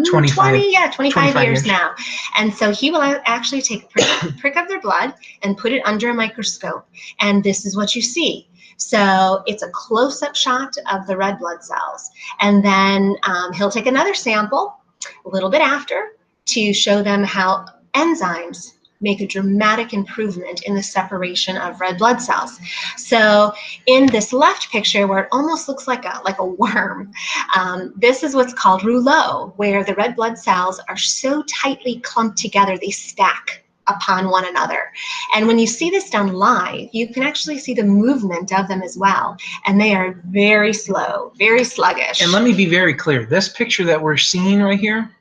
25 years now. And so he will actually take a prick of their blood and put it under a microscope. And this is what you see. So it's a close-up shot of the red blood cells. And then he'll take another sample a little bit after to show them how enzymes make a dramatic improvement in the separation of red blood cells. So in this left picture, where it almost looks like a worm, this is what's called rouleau, where the red blood cells are so tightly clumped together, they stack upon one another. And when you see this done live, you can actually see the movement of them as well. And they are very slow, very sluggish. And let me be very clear. This picture that we're seeing right here,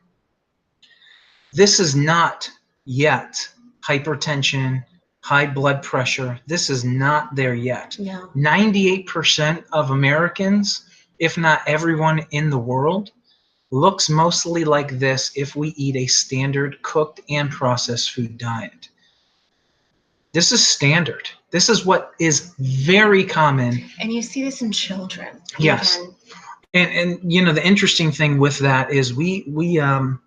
this is not yet hypertension, high blood pressure. This is not there yet. No. 98% of Americans, if not everyone in the world, looks mostly like this if we eat a standard cooked and processed food diet. This is standard. This is what is very common. And you see this in children. Yes. And the interesting thing with that is we'll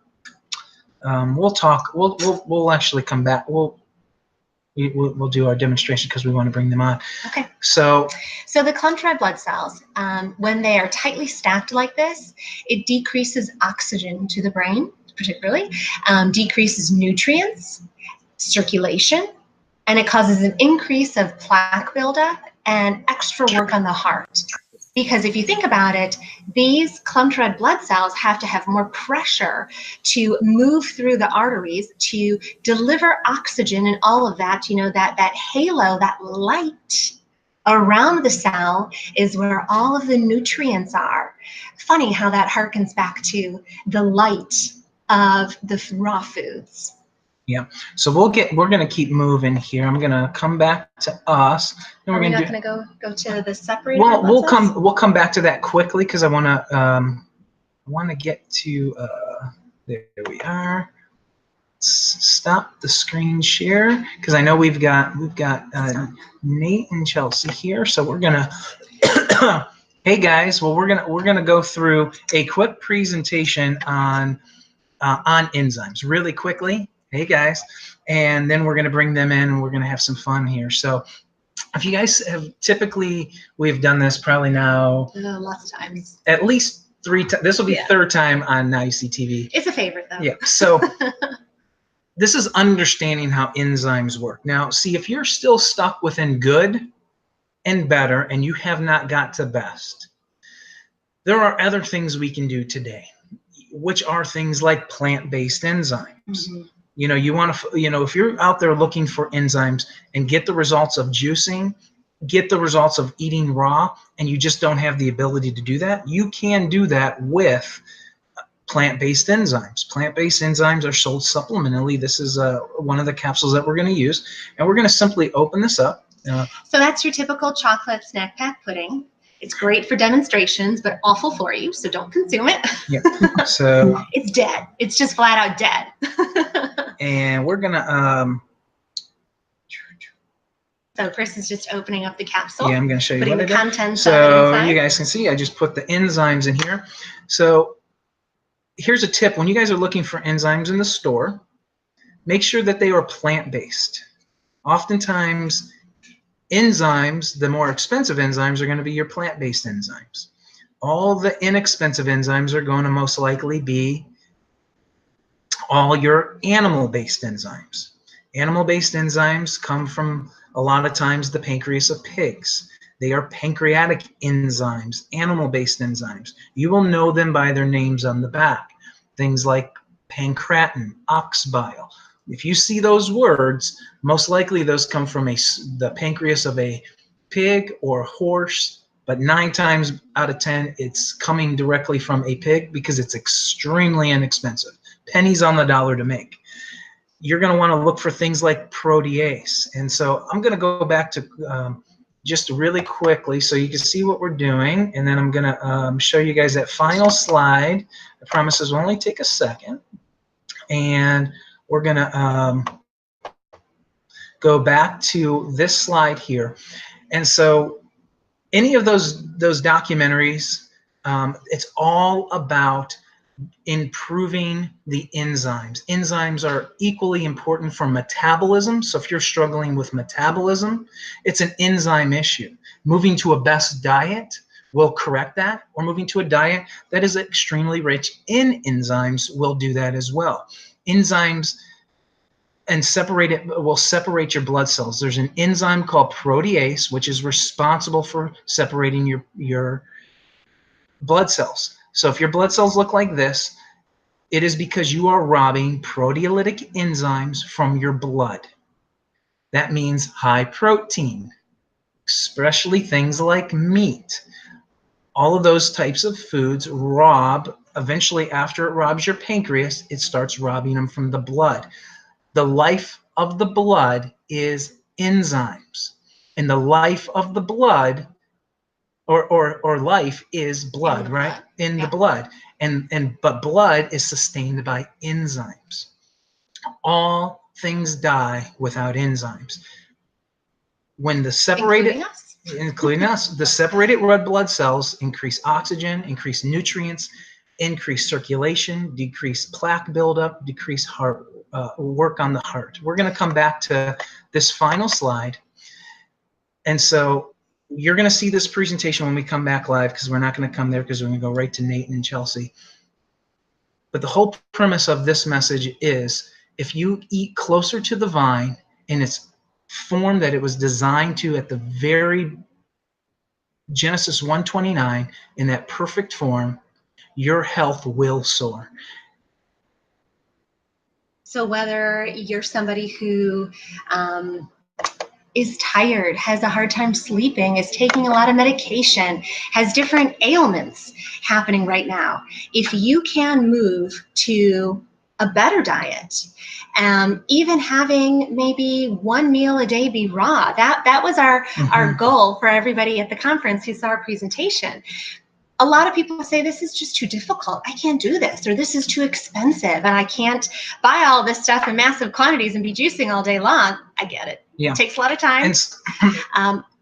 talk. We'll actually come back. We'll do our demonstration because we want to bring them on. Okay. So the clumped red blood cells, when they are tightly stacked like this, it decreases oxygen to the brain, particularly, decreases nutrients, circulation, and it causes an increase of plaque buildup and extra work on the heart. Because if you think about it, these clumped red blood cells have to have more pressure to move through the arteries to deliver oxygen and all of that. That halo, that light around the cell is where all of the nutrients are. Funny how that harkens back to the light of the raw foods. Yeah. So we're going to keep moving here. I'm going to come back to us. And Are we not going to go to the separator? Well, we'll come back to that quickly because I want to get to there we are. Stop the screen share because I know we've got Nate and Chelsea here. So we're gonna hey guys, well we're gonna go through a quick presentation on enzymes really quickly. Hey guys, and then we're gonna bring them in and we're gonna have some fun here. So if you guys have we've done this probably now lots of times, at least 3 times. This will be third time on Now You See TV. It's a favorite though. Yeah. So this is understanding how enzymes work. Now, see, if you're still stuck within good and better and you have not got to best, there are other things we can do today, which are things like plant-based enzymes. Mm-hmm. You want to, if you're out there looking for enzymes and get the results of juicing, get the results of eating raw, and you just don't have the ability to do that, you can do that with plant-based enzymes. Plant-based enzymes are sold supplementally. This is one of the capsules that we're going to use, and we're going to simply open this up. So that's your typical chocolate snack pack pudding. It's great for demonstrations, but awful for you, so don't consume it. Yeah. So it's dead. It's just flat out dead. And we're gonna. So Chris is just opening up the capsule. Yeah, I'm going to show you putting what the contents so of it inside. You guys can see I just put the enzymes in here. So here's a tip: when you guys are looking for enzymes in the store, make sure that they are plant-based. Oftentimes, enzymes, the more expensive enzymes, are going to be your plant-based enzymes. All the inexpensive enzymes are going to most likely be all your animal-based enzymes. Animal-based enzymes come from, a lot of times, the pancreas of pigs. They are pancreatic enzymes, animal-based enzymes. You will know them by their names on the back. Things like pancreatin, ox bile. If you see those words, most likely those come from the pancreas of a pig or horse, but 9 times out of 10, it's coming directly from a pig because it's extremely inexpensive. Pennies on the dollar to make. You're going to want to look for things like protease. And so I'm going to go back to just really quickly so you can see what we're doing. And then I'm going to show you guys that final slide. I promise this will only take a second. And we're going to go back to this slide here. And so any of those documentaries, it's all about improving the enzymes. Enzymes are equally important for metabolism. So if you're struggling with metabolism, it's an enzyme issue. Moving to a best diet will correct that, or moving to a diet that is extremely rich in enzymes will do that as well. Enzymes will separate your blood cells. There's an enzyme called protease, which is responsible for separating your blood cells. So if your blood cells look like this, it is because you are robbing proteolytic enzymes from your blood. That means high protein, especially things like meat. All of those types of foods eventually after it robs your pancreas, it starts robbing them from the blood. The life of the blood is enzymes. And the life of the blood, or life is blood, right? In the blood. But blood is sustained by enzymes. All things die without enzymes. When the separated, including us, the separated red blood cells increase oxygen, increase nutrients, increase circulation, decrease plaque buildup, decrease heart work on the heart. We're going to come back to this final slide. And so you're going to see this presentation when we come back live, because we're not going to come there because we're going to go right to Nathan and Chelsea. But the whole premise of this message is, if you eat closer to the vine in its form that it was designed to at the very Genesis 1:29, in that perfect form, your health will soar. So whether you're somebody who is tired, has a hard time sleeping, is taking a lot of medication, has different ailments happening right now, if you can move to a better diet, even having maybe 1 meal a day be raw, that was our goal for everybody at the conference who saw our presentation. A lot of people say, this is just too difficult. I can't do this, or this is too expensive, and I can't buy all this stuff in massive quantities and be juicing all day long. I get it. Yeah. It takes a lot of time.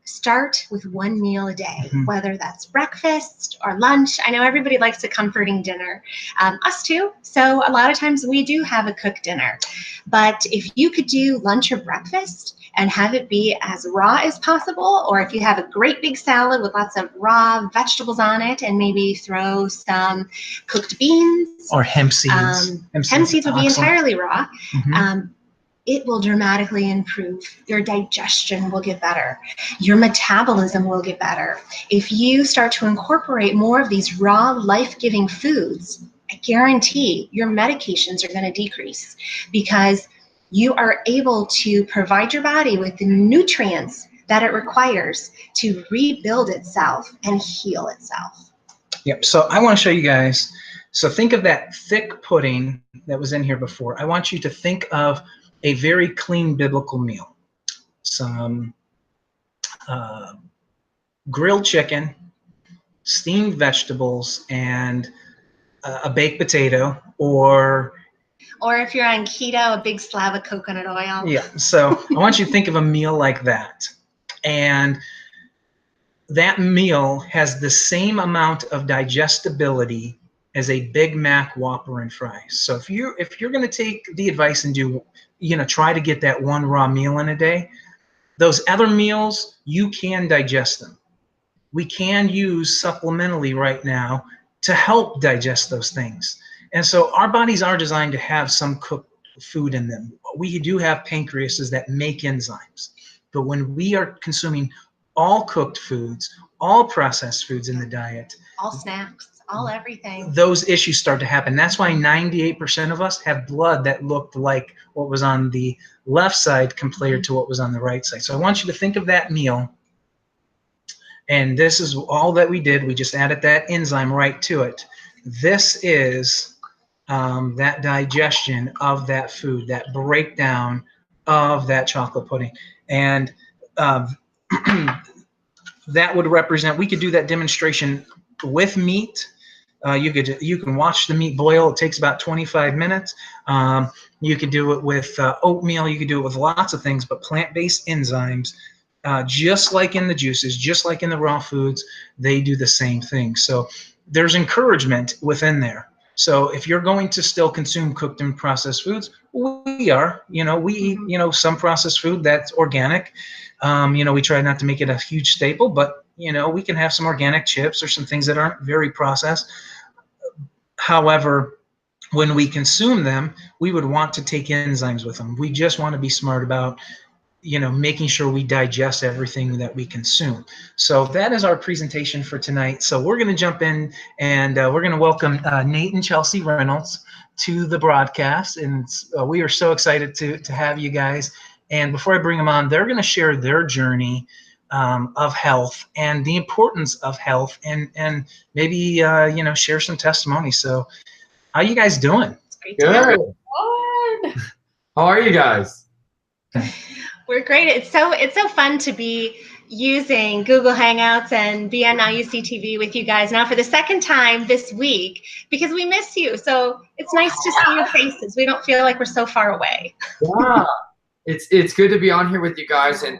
Start with 1 meal a day, whether that's breakfast or lunch. I know everybody likes a comforting dinner, us too. So a lot of times we do have a cooked dinner. But if you could do lunch or breakfast and have it be as raw as possible, or if you have a great big salad with lots of raw vegetables on it and maybe throw some cooked beans. Or hemp seeds. Hemp seeds would be entirely raw. It will dramatically improve. Your digestion will get better. Your metabolism will get better. If you start to incorporate more of these raw, life-giving foods, I guarantee your medications are going to decrease, because you are able to provide your body with the nutrients that it requires to rebuild itself and heal itself. Yep, so I want to show you guys. So think of that thick pudding that was in here before. I want you to think of a very clean biblical meal. Some grilled chicken, steamed vegetables, and a baked potato, or if you're on keto, a big slab of coconut oil. Yeah, so I want you to think of a meal like that. And that meal has the same amount of digestibility as a Big Mac, Whopper, and fries. So if you're going to take the advice and do, try to get that one raw meal in a day, those other meals, you can digest them. We can use supplementally right now to help digest those things. And so our bodies are designed to have some cooked food in them. We do have pancreases that make enzymes. But when we are consuming all cooked foods, all processed foods in the diet, all snacks, all everything, those issues start to happen. That's why 98% of us have blood that looked like what was on the left side compared to what was on the right side. So I want you to think of that meal. And this is all that we did. We just added that enzyme right to it. This is that digestion of that food, that breakdown of that chocolate pudding. And that would represent, we could do that demonstration with meat. You can watch the meat boil. It takes about 25 minutes. You could do it with oatmeal. You could do it with lots of things, but plant-based enzymes, just like in the juices, just like in the raw foods, they do the same thing. So there's encouragement within there. So if you're going to still consume cooked and processed foods, we are, we eat, some processed food that's organic. We try not to make it a huge staple, but, we can have some organic chips or some things that aren't very processed. However, when we consume them, we would want to take enzymes with them. We just want to be smart about, making sure we digest everything that we consume. So that is our presentation for tonight. So we're going to jump in and we're going to welcome Nathan and Chelsea Reynolds to the broadcast. And we are so excited to have you guys. And before I bring them on, they're going to share their journey of health and the importance of health and maybe, share some testimony. So how you guys doing? Good. How are you guys? We're great. It's so fun to be using Google Hangouts and be on Now You See TV with you guys now for the second time this week because we miss you. So it's nice to see your faces. We don't feel like we're so far away. Yeah, it's good to be on here with you guys, and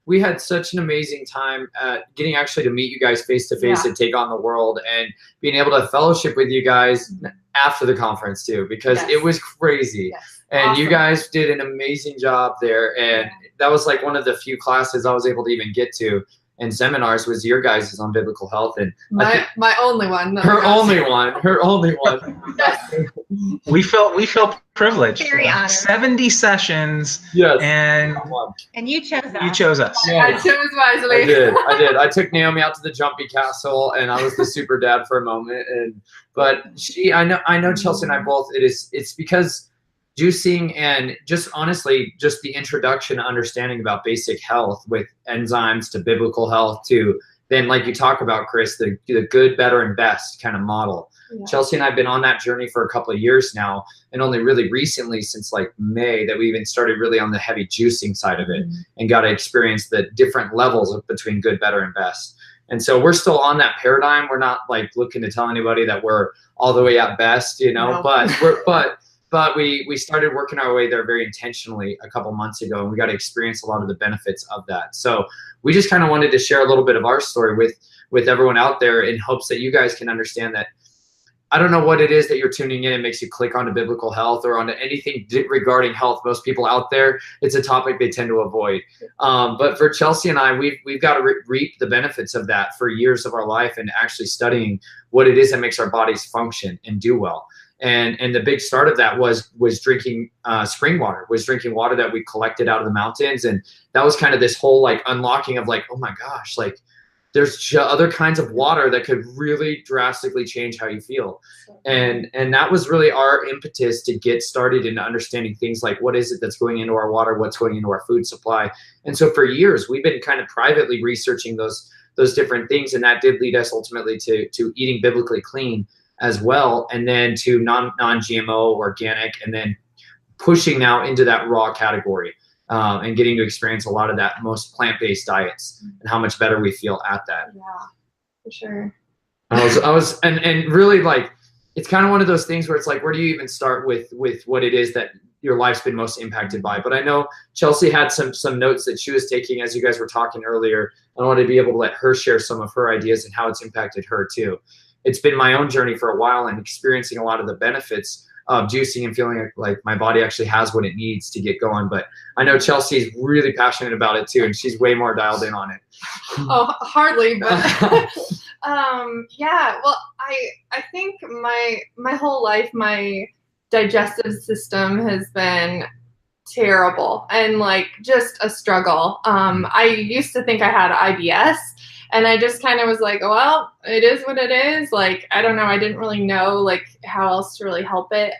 we had such an amazing time getting actually to meet you guys face to face and take on the world and being able to fellowship with you guys after the conference too, because it was crazy. Yes. And awesome. You guys did an amazing job there. And that was like one of the few classes I was able to even get to. And seminars was your guys' on biblical health. And my only one. Her only one. We felt privileged. Very honored. 70 sessions. Yes. And you chose us. You chose us. Yeah. I chose wisely. I did. I took Naomi out to the Jumpy Castle, and I was the super dad for a moment. But I know Chelsea and I both. It's because juicing and just honestly, just the introduction to understanding about basic health with enzymes to biblical health to then, like you talk about, Chris, the good, better, and best kind of model. Yeah. Chelsea and I have been on that journey for a couple of years now, and only really recently, since like May, that we even started really on the heavy juicing side of it and got to experience the different levels between good, better, and best. And so we're still on that paradigm. We're not like looking to tell anybody that we're all the way at best, no. But we started working our way there very intentionally a couple months ago, and we got to experience a lot of the benefits of that. So we just kind of wanted to share a little bit of our story with everyone out there in hopes that you guys can understand that. I don't know what it is that you're tuning in and makes you click onto biblical health or onto anything regarding health. Most people out there, it's a topic they tend to avoid. But for Chelsea and I, we've got to reap the benefits of that for years of our life and actually studying what it is that makes our bodies function and do well. And the big start of that was drinking spring water, was drinking water that we collected out of the mountains. And that was kind of this whole like unlocking of like, oh my gosh, like there's other kinds of water that could really drastically change how you feel. And that was really our impetus to get started into understanding things like what is it that's going into our water, what's going into our food supply. And so for years, we've been kind of privately researching those different things. And that did lead us ultimately to eating biblically clean as well, and then to non-GMO, organic, and then pushing now into that raw category and getting to experience a lot of that most plant-based diets and how much better we feel at that. Yeah, for sure. I was and really like it's kind of one of those things where it's like, where do you even start with what it is that your life's been most impacted by? But I know Chelsea had some notes that she was taking as you guys were talking earlier. I wanted to be able to let her share some of her ideas and how it's impacted her too. it's been my own journey for a while and experiencing a lot of the benefits of juicing and feeling like my body actually has what it needs to get going. But I know Chelsea's really passionate about it too, and she's way more dialed in on it. Oh, hardly, but yeah. Well, I think my whole life, my digestive system has been terrible and like just a struggle. I used to think I had IBS, and I just kind of was like, well, it is what it is. Like, I don't know. I didn't really know like how else to really help it.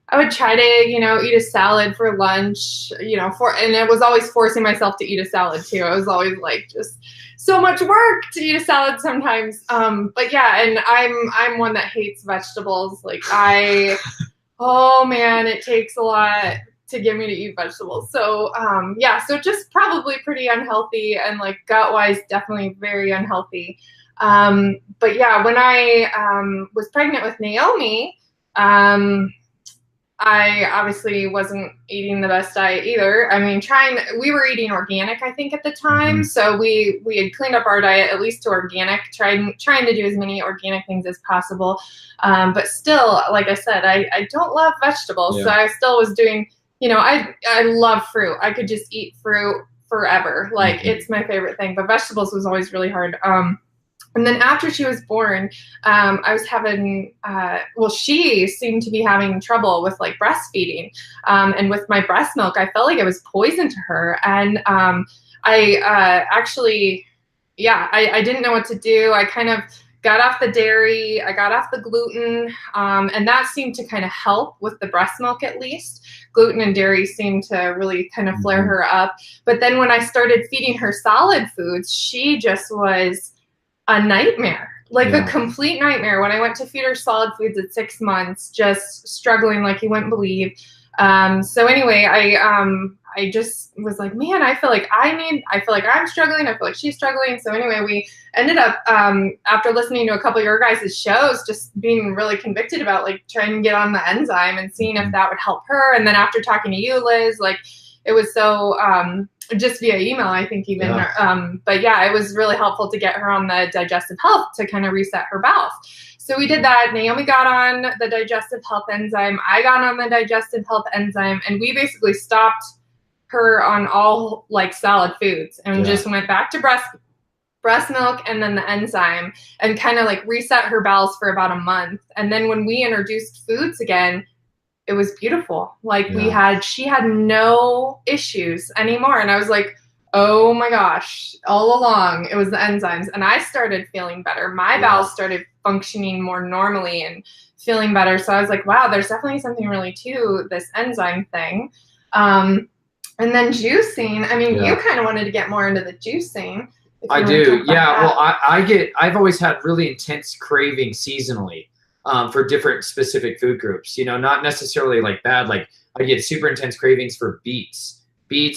I would try to, eat a salad for lunch, and I was always forcing myself to eat a salad too. I was always like, just so much work to eat a salad sometimes. But yeah, and I'm one that hates vegetables. Like oh man, it takes a lot to get me to eat vegetables. So yeah, so just probably pretty unhealthy, and like gut wise, definitely very unhealthy. But yeah, when I was pregnant with Naomi, I obviously wasn't eating the best diet either. I mean, we were eating organic, I think, at the time. So we had cleaned up our diet at least to organic, trying to do as many organic things as possible. But still, like I said, I don't love vegetables. Yeah. So I still was doing, I love fruit. I could just eat fruit forever. Like it's my favorite thing, but vegetables was always really hard. And then after she was born, I was having, she seemed to be having trouble with like breastfeeding. And with my breast milk, I felt like it was poison to her. And I didn't know what to do. I kind of got off the dairy, I got off the gluten, and that seemed to kind of help with the breast milk at least. Gluten and dairy seemed to really kind of flare her up. But then when I started feeding her solid foods, she just was a nightmare, like a complete nightmare. When I went to feed her solid foods at 6 months, just struggling like you wouldn't believe. So anyway, I just was like, man, I feel like I'm struggling. I feel like she's struggling. So anyway, we ended up, after listening to a couple of your guys' shows, just being really convicted about like trying to get on the enzyme and seeing if that would help her. And then after talking to you, Liz, like it was so, just via email, I think even. Yeah. But yeah, it was really helpful to get her on the digestive health to kind of reset her bowels. So we did that. Naomi got on the digestive health enzyme. I got on the digestive health enzyme, and we basically stopped her on all like solid foods and just went back to breast milk and then the enzyme, and kind of like reset her bowels for about a month. And then when we introduced foods again, it was beautiful. Like she had no issues anymore. And I was like, oh my gosh, all along it was the enzymes. And I started feeling better. My bowels started functioning more normally and feeling better. So I was like, wow, there's definitely something really to this enzyme thing. And then juicing, I mean, you kind of wanted to get more into the juicing. I do. Yeah. Well, I've always had really intense cravings seasonally. For different specific food groups, not necessarily like bad. Like I get super intense cravings for beets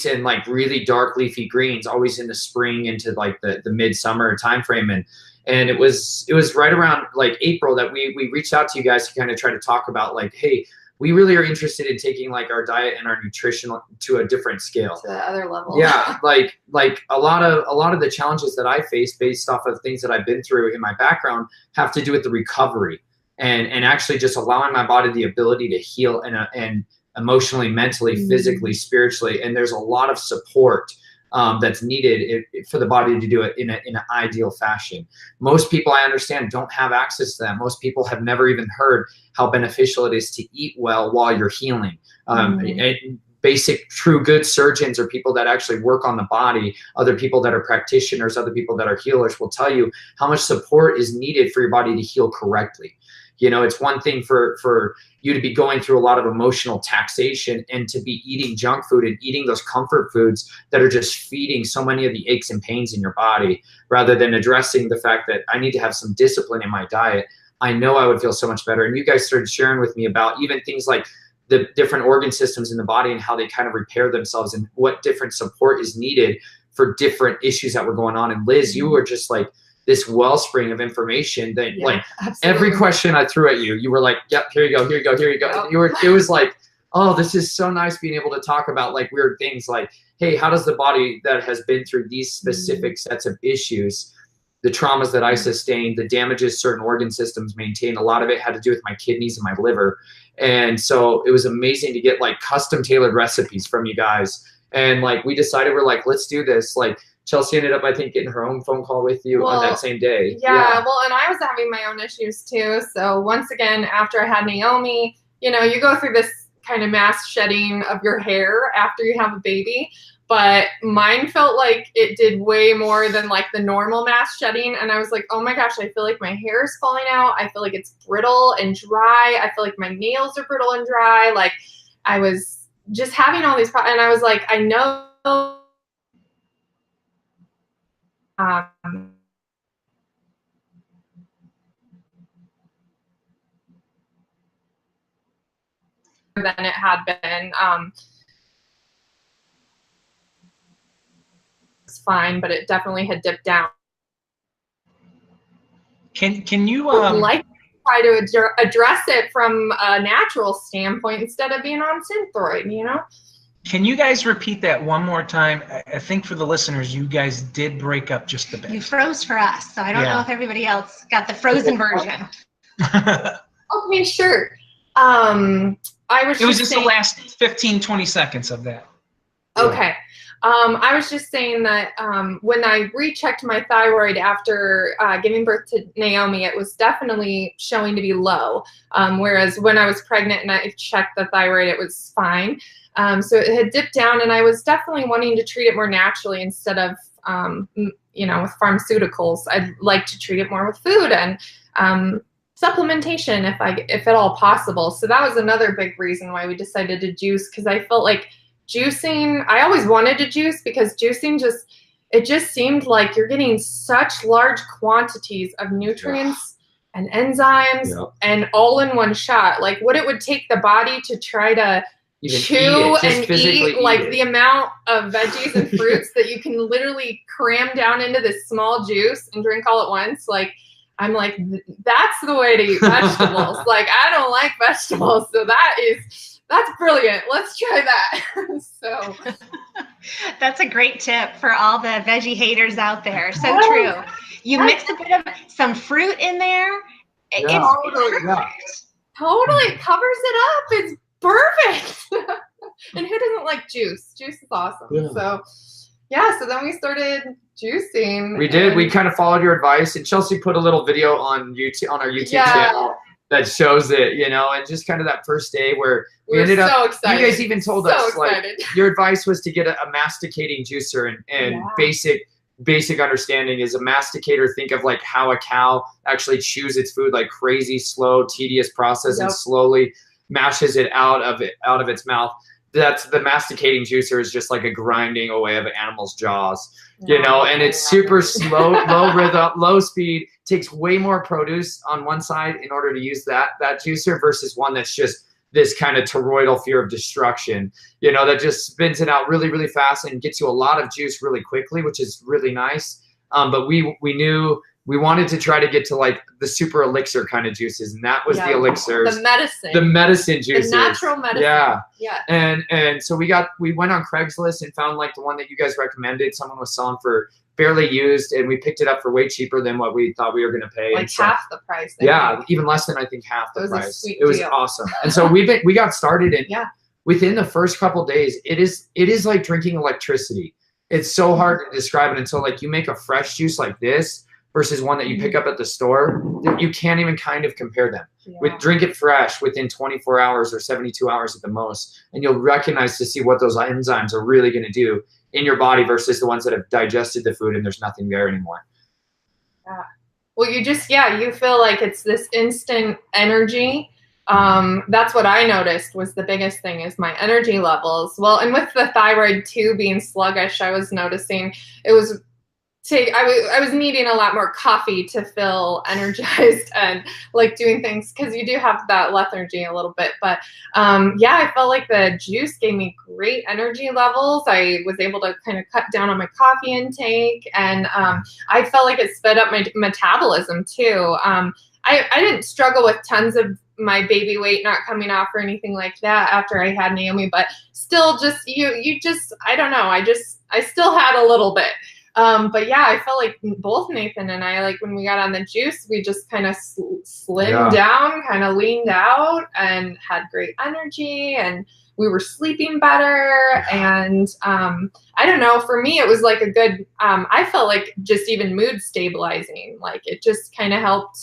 and like really dark leafy greens, always in the spring into like the midsummer time frame. And it was right around like April that we reached out to you guys to kind of try to talk about like, hey, we really are interested in taking like our diet and our nutrition to a different scale, to the other level. Yeah, like a lot of the challenges that I face based off of things that I've been through in my background have to do with the recovery. And actually just allowing my body the ability to heal and emotionally, mentally, physically, spiritually. And there's a lot of support that's needed for the body to do it in an ideal fashion. Most people, I understand, don't have access to that. Most people have never even heard how beneficial it is to eat well while you're healing. Basic true good surgeons or people that actually work on the body, other people that are practitioners, other people that are healers will tell you how much support is needed for your body to heal correctly. It's one thing for you to be going through a lot of emotional taxation and to be eating junk food and eating those comfort foods that are just feeding so many of the aches and pains in your body, rather than addressing the fact that I need to have some discipline in my diet. I know I would feel so much better. And you guys started sharing with me about even things like the different organ systems in the body and how they kind of repair themselves and what different support is needed for different issues that were going on. And Liz, you were just like this wellspring of information that like every question I threw at you, you were like, yep, here you go, here you go, here you go. Yep. It was like, oh, this is so nice being able to talk about like weird things like, hey, how does the body that has been through these specific sets of issues the traumas that I sustained, the damages certain organ systems maintained. A lot of it had to do with my kidneys and my liver. And so it was amazing to get like custom tailored recipes from you guys. And like, we decided, we're like, let's do this. Like, Chelsea ended up, I think, getting her own phone call with you on that same day. Yeah, well, and I was having my own issues too. So once again, after I had Naomi, you know, you go through this kind of mass shedding of your hair after you have a baby. But mine felt like it did way more than like the normal mass shedding. And I was like, oh my gosh, I feel like my hair is falling out. I feel like it's brittle and dry. I feel like my nails are brittle and dry. Like I was just having all these problems. And I was like, I know than it had been. It's fine, but it definitely had dipped down. Can you like try to address it from a natural standpoint instead of being on Synthroid, you know? Can you guys repeat that one more time? I think for the listeners, you guys did break up just a bit. You froze for us, so I don't know if everybody else got the frozen version. Okay, sure. I was. It was just the last 15, 20 seconds of that. Okay. I was just saying that when I rechecked my thyroid after giving birth to Naomi, it was definitely showing to be low. Whereas when I was pregnant and I checked the thyroid, it was fine. So it had dipped down, and I was definitely wanting to treat it more naturally instead of, you know, with pharmaceuticals. I'd like to treat it more with food and supplementation if at all possible. So that was another big reason why we decided to juice, because I felt like juicing, I always wanted to juice because juicing it just seemed like you're getting such large quantities of nutrients and enzymes and all in one shot. Like what it would take the body to try to chew and eat, like the amount of veggies and fruits that you can literally cram down into this small juice and drink all at once. Like, I'm like, that's the way to eat vegetables. Like, I don't like vegetables, so that's brilliant. Let's try that. So that's a great tip for all the veggie haters out there. So true. You mix a bit of some fruit in there. It's perfect. Totally. It covers it up. It's perfect. And who doesn't like juice? Juice is awesome. Yeah. So then we started juicing. We did. We kind of followed your advice, and Chelsea put a little video on YouTube, on our YouTube channel, that shows it, you know, and just kind of that first day where we ended up, excited. You guys even told us, like, your advice was to get a masticating juicer, and basic understanding is a masticator. Think of like how a cow actually chews its food, like crazy, slow, tedious process, and slowly mashes it out of its mouth. That's the masticating juicer is just like a grinding away of an animal's jaws, you know, and it's super slow, low rhythm, low speed, takes way more produce on one side in order to use that juicer versus one that's just this kind of toroidal fear of destruction, you know, that just spins it out really, really fast and gets you a lot of juice really quickly, which is really nice. But we knew we wanted to try to get to like the super elixir kind of juices, and that was the elixirs, the medicine juices, the natural medicine. Yeah. And so we went on Craigslist and found like the one that you guys recommended. Someone was selling for barely used, and we picked it up for way cheaper than what we thought we were going to pay. Like half the price. Even less than I think half the price. It was awesome. And so we got started, and within the first couple days, it is like drinking electricity. It's so hard to describe it until like you make a fresh juice like this versus one that you pick up at the store. You can't even kind of compare them. Drink it fresh within 24 hours or 72 hours at the most, and you'll recognize to see what those enzymes are really going to do in your body versus the ones that have digested the food and there's nothing there anymore. Yeah. Well, you just, you feel like it's this instant energy. That's what I noticed was the biggest thing is my energy levels. Well, and with the thyroid too being sluggish, I was noticing it was I was needing a lot more coffee to feel energized and like doing things, because you do have that lethargy a little bit. But I felt like the juice gave me great energy levels. I was able to kind of cut down on my coffee intake, and I felt like it sped up my metabolism too. I didn't struggle with tons of my baby weight not coming off or anything like that after I had Naomi, but still just I don't know. I still had a little bit. But yeah, I felt like both Nathan and I, like when we got on the juice, we just kind of slimmed down, kind of leaned out, and had great energy, and we were sleeping better. And I don't know, for me, it was like a good, I felt like just even mood stabilizing. Like it just kind of helped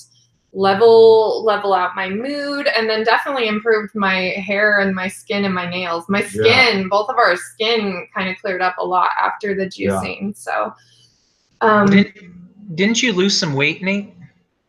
level out my mood, and then definitely improved my hair and my skin and my nails. My skin, both of our skin kind of cleared up a lot after the juicing. So didn't you lose some weight, Nate?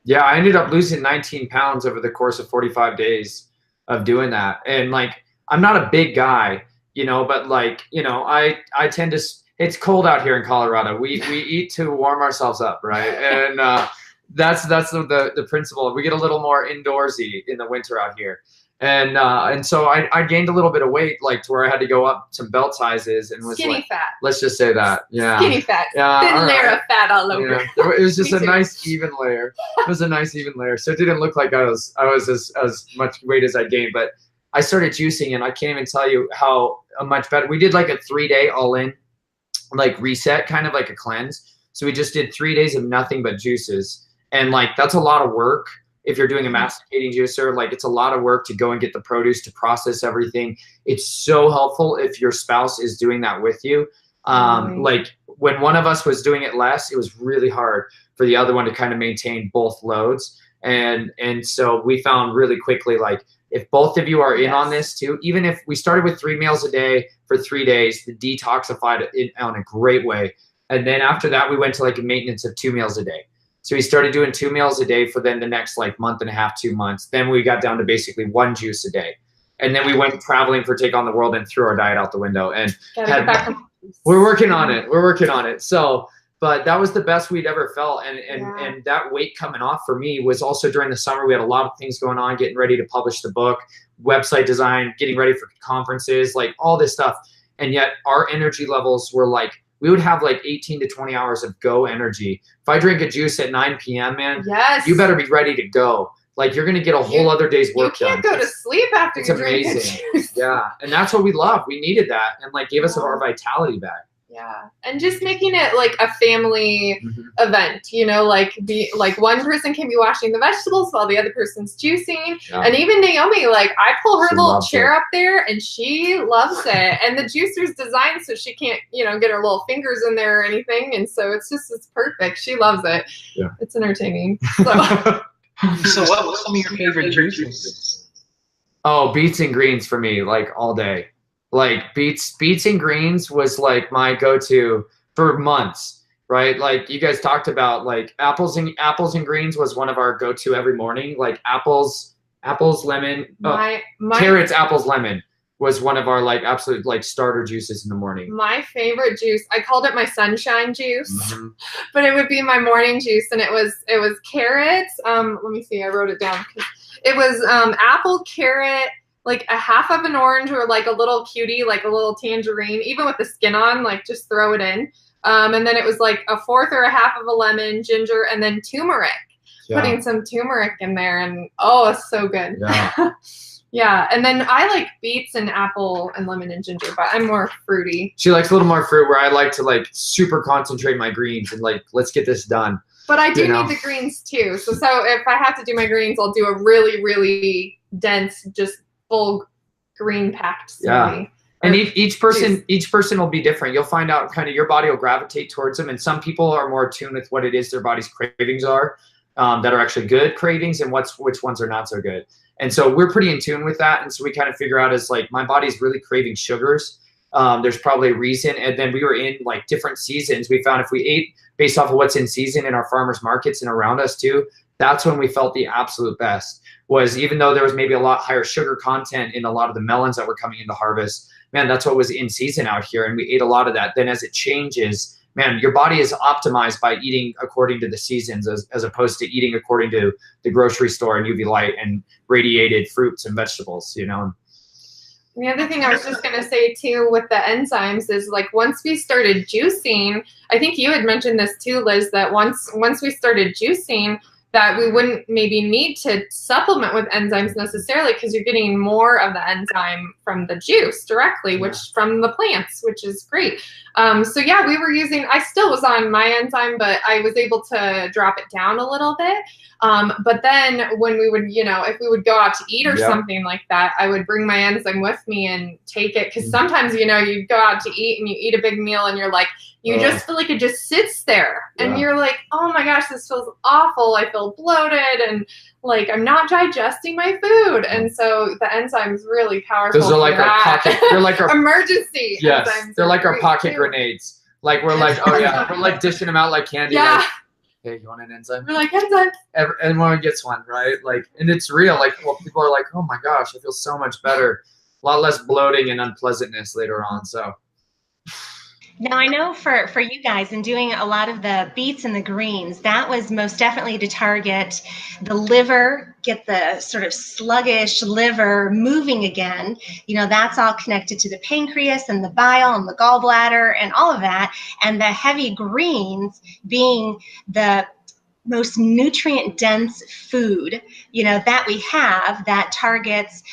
Yeah, I ended up losing 19 pounds over the course of 45 days of doing that. And like, I'm not a big guy, you know, but like, you know, I tend to, it's cold out here in Colorado. We eat to warm ourselves up, right? And that's the principle. We get a little more indoorsy in the winter out here. And so I gained a little bit of weight, like to where I had to go up some belt sizes, and was skinny like, fat. Let's just say that. Yeah. Skinny fat. Thin layer of fat all over. Yeah. It was just a nice even layer. It was a nice even layer. So it didn't look like I was as much weight as I gained, but I started juicing, and I can't even tell you how much better. We did like a 3-day all-in, like reset, kind of like a cleanse. So we just did 3 days of nothing but juices. And like, that's a lot of work. If you're doing a masticating juicer, like it's a lot of work to go and get the produce to process everything. It's so helpful if your spouse is doing that with you. Like when one of us was doing it less, it was really hard for the other one to kind of maintain both loads. And so we found really quickly, like if both of you are in on this too, even if we started with 3 meals a day for 3 days, the detoxified it on a great way. And then after that, we went to like a maintenance of 2 meals a day. So we started doing 2 meals a day for then the next like month and a half, 2 months. Then we got down to basically 1 juice a day. And then we went traveling for Take on the World and threw our diet out the window. And we're working on it. We're working on it. So, but that was the best we'd ever felt. And that weight coming off for me was also during the summer. We had a lot of things going on, getting ready to publish the book, website design, getting ready for conferences, like all this stuff. And yet our energy levels were like, we would have like 18 to 20 hours of go energy. If I drink a juice at 9 p.m., man, you better be ready to go. Like you're going to get a whole other day's work done. You can't go to sleep after you drink a juice. Yeah. And that's what we love. We needed that, and like gave us our vitality back. Yeah. And just making it like a family event, you know, like one person can be washing the vegetables while the other person's juicing. Yeah. And even Naomi, like I pull her little chair up there and she loves it. And the juicer's designed so she can't, you know, get her little fingers in there or anything. And so it's perfect. She loves it. Yeah. It's entertaining. So, so what was some of your favorite juices? Oh, beets and greens for me, like all day. Like beets and greens was like my go-to for months, right? Like you guys talked about, like apples and greens was one of our go-to every morning. Like apples, lemon, carrots, apples, lemon was one of our like absolute like starter juices in the morning. My favorite juice, I called it my sunshine juice, but it would be my morning juice, and it was carrots. Let me see, I wrote it down. It was apple, carrot, like a half of an orange, or like a little cutie, like a little tangerine, even with the skin on, like just throw it in. And then it was like a fourth or a half of a lemon, ginger, and then turmeric. Yeah. Putting some turmeric in there, and oh, it's so good. Yeah. Yeah. And then I like beets and apple and lemon and ginger, but I'm more fruity. She likes a little more fruit, where I like to like super concentrate my greens and like, let's get this done. But I do need the greens too. So if I have to do my greens, I'll do a really, really dense, just full green packed smoothie. Yeah. And each person will be different. You'll find out kind of your body will gravitate towards them. And some people are more attuned with what it is their body's cravings are, that are actually good cravings, and which ones are not so good. And so we're pretty in tune with that. And so we kind of figure out, is like, my body's really craving sugars. There's probably a reason. And then we were in like different seasons. We found if we ate based off of what's in season in our farmers markets and around us too, that's when we felt the absolute best. Was even though there was maybe a lot higher sugar content in a lot of the melons that were coming into harvest, man, that's what was in season out here. And we ate a lot of that. Then as it changes, man, your body is optimized by eating according to the seasons, as opposed to eating according to the grocery store and UV light and radiated fruits and vegetables, you know? The other thing I was just going to say too with the enzymes is, like, once we started juicing, I think you had mentioned this too, Liz, that once we started juicing, that we wouldn't maybe need to supplement with enzymes necessarily, because you're getting more of the enzyme from the juice directly, which from the plants, which is great. So yeah, we were using, I still was on my enzyme, but I was able to drop it down a little bit. But then when we would, you know, if we would go out to eat or something like that, I would bring my enzyme with me and take it. Cause sometimes, you know, you go out to eat and you eat a big meal and you're like, you just feel like it just sits there and you're like, oh my gosh, this feels awful. I feel bloated and like I'm not digesting my food. And so the enzyme's really powerful. Those are like our pocket, they're like our emergency. Yes, they're like our pocket grenades. Like we're like, oh yeah, we're like dishing them out like candy. Yeah. Like, hey, you want an enzyme? We're like, enzyme. Everyone gets one, right? Like, and it's real. Like, well, people are like, oh my gosh, I feel so much better. A lot less bloating and unpleasantness later on. So. Now, I know for you guys in doing a lot of the beets and the greens, that was most definitely to target the liver, get the sort of sluggish liver moving again. You know, that's all connected to the pancreas and the bile and the gallbladder and all of that. And the heavy greens being the most nutrient dense food, you know, that we have that targets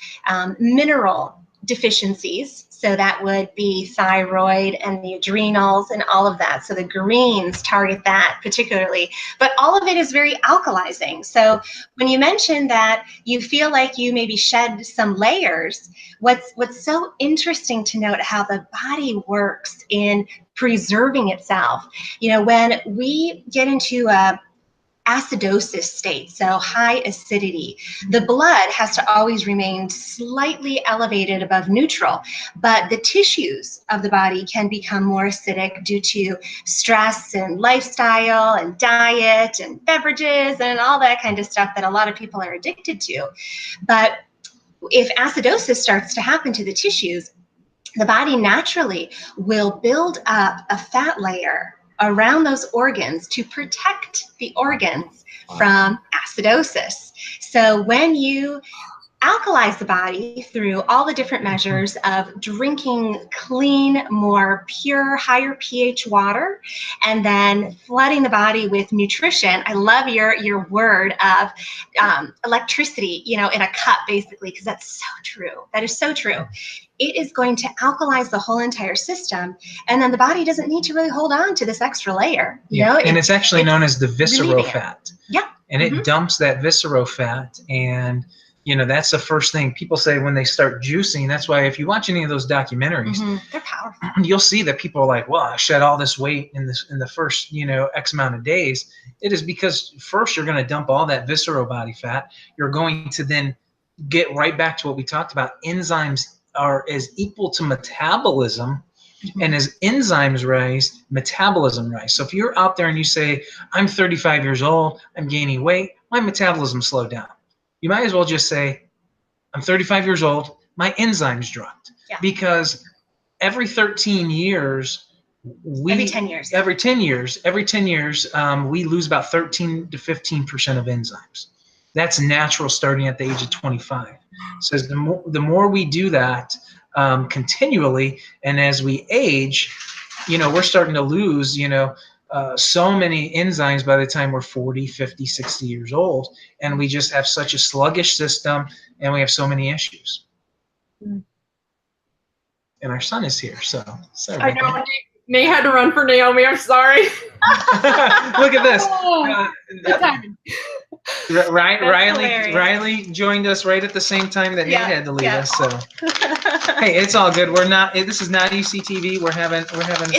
mineral deficiencies. So that would be thyroid and the adrenals and all of that. So the greens target that particularly, but all of it is very alkalizing. So when you mention that you feel like you maybe shed some layers, what's so interesting to note how the body works in preserving itself. You know, when we get into a acidosis state, so high acidity, the blood has to always remain slightly elevated above neutral, but the tissues of the body can become more acidic due to stress and lifestyle and diet and beverages and all that kind of stuff that a lot of people are addicted to. But if acidosis starts to happen to the tissues, the body naturally will build up a fat layer around those organs to protect the organs from acidosis. So when you alkalize the body through all the different measures of drinking clean, more pure, higher pH water, and then flooding the body with nutrition. I love your word of electricity, you know, in a cup, basically, because that's so true. That is so true. It is going to alkalize the whole entire system, and then the body doesn't need to really hold on to this extra layer. You know, and it's actually known as the viscerofat. Yeah. And it dumps that viscerofat, and you know, that's the first thing people say when they start juicing. That's why if you watch any of those documentaries, they're powerful. You'll see that people are like, well, I shed all this weight in the first, you know, X amount of days. It is because first you're going to dump all that visceral body fat. You're going to then get right back to what we talked about. Enzymes are as equal to metabolism, and as enzymes rise, metabolism rise. So if you're out there and you say, I'm 35 years old, I'm gaining weight, my metabolism slowed down. You might as well just say, I'm 35 years old, my enzymes dropped. Yeah. Because every 13 years, every 10 years, we lose about 13 to 15% of enzymes. That's natural starting at the age of 25. So the more we do that continually, and as we age, you know, we're starting to lose, you know, so many enzymes by the time we're 40, 50, 60 years old, and we just have such a sluggish system, and we have so many issues. And our son is here, so sorry. I know. Nate had to run for Naomi. I'm sorry. Look at this. Riley joined us right at the same time that Nate had to leave us. So hey, it's all good. We're not. This is not ECTV. We're having. It's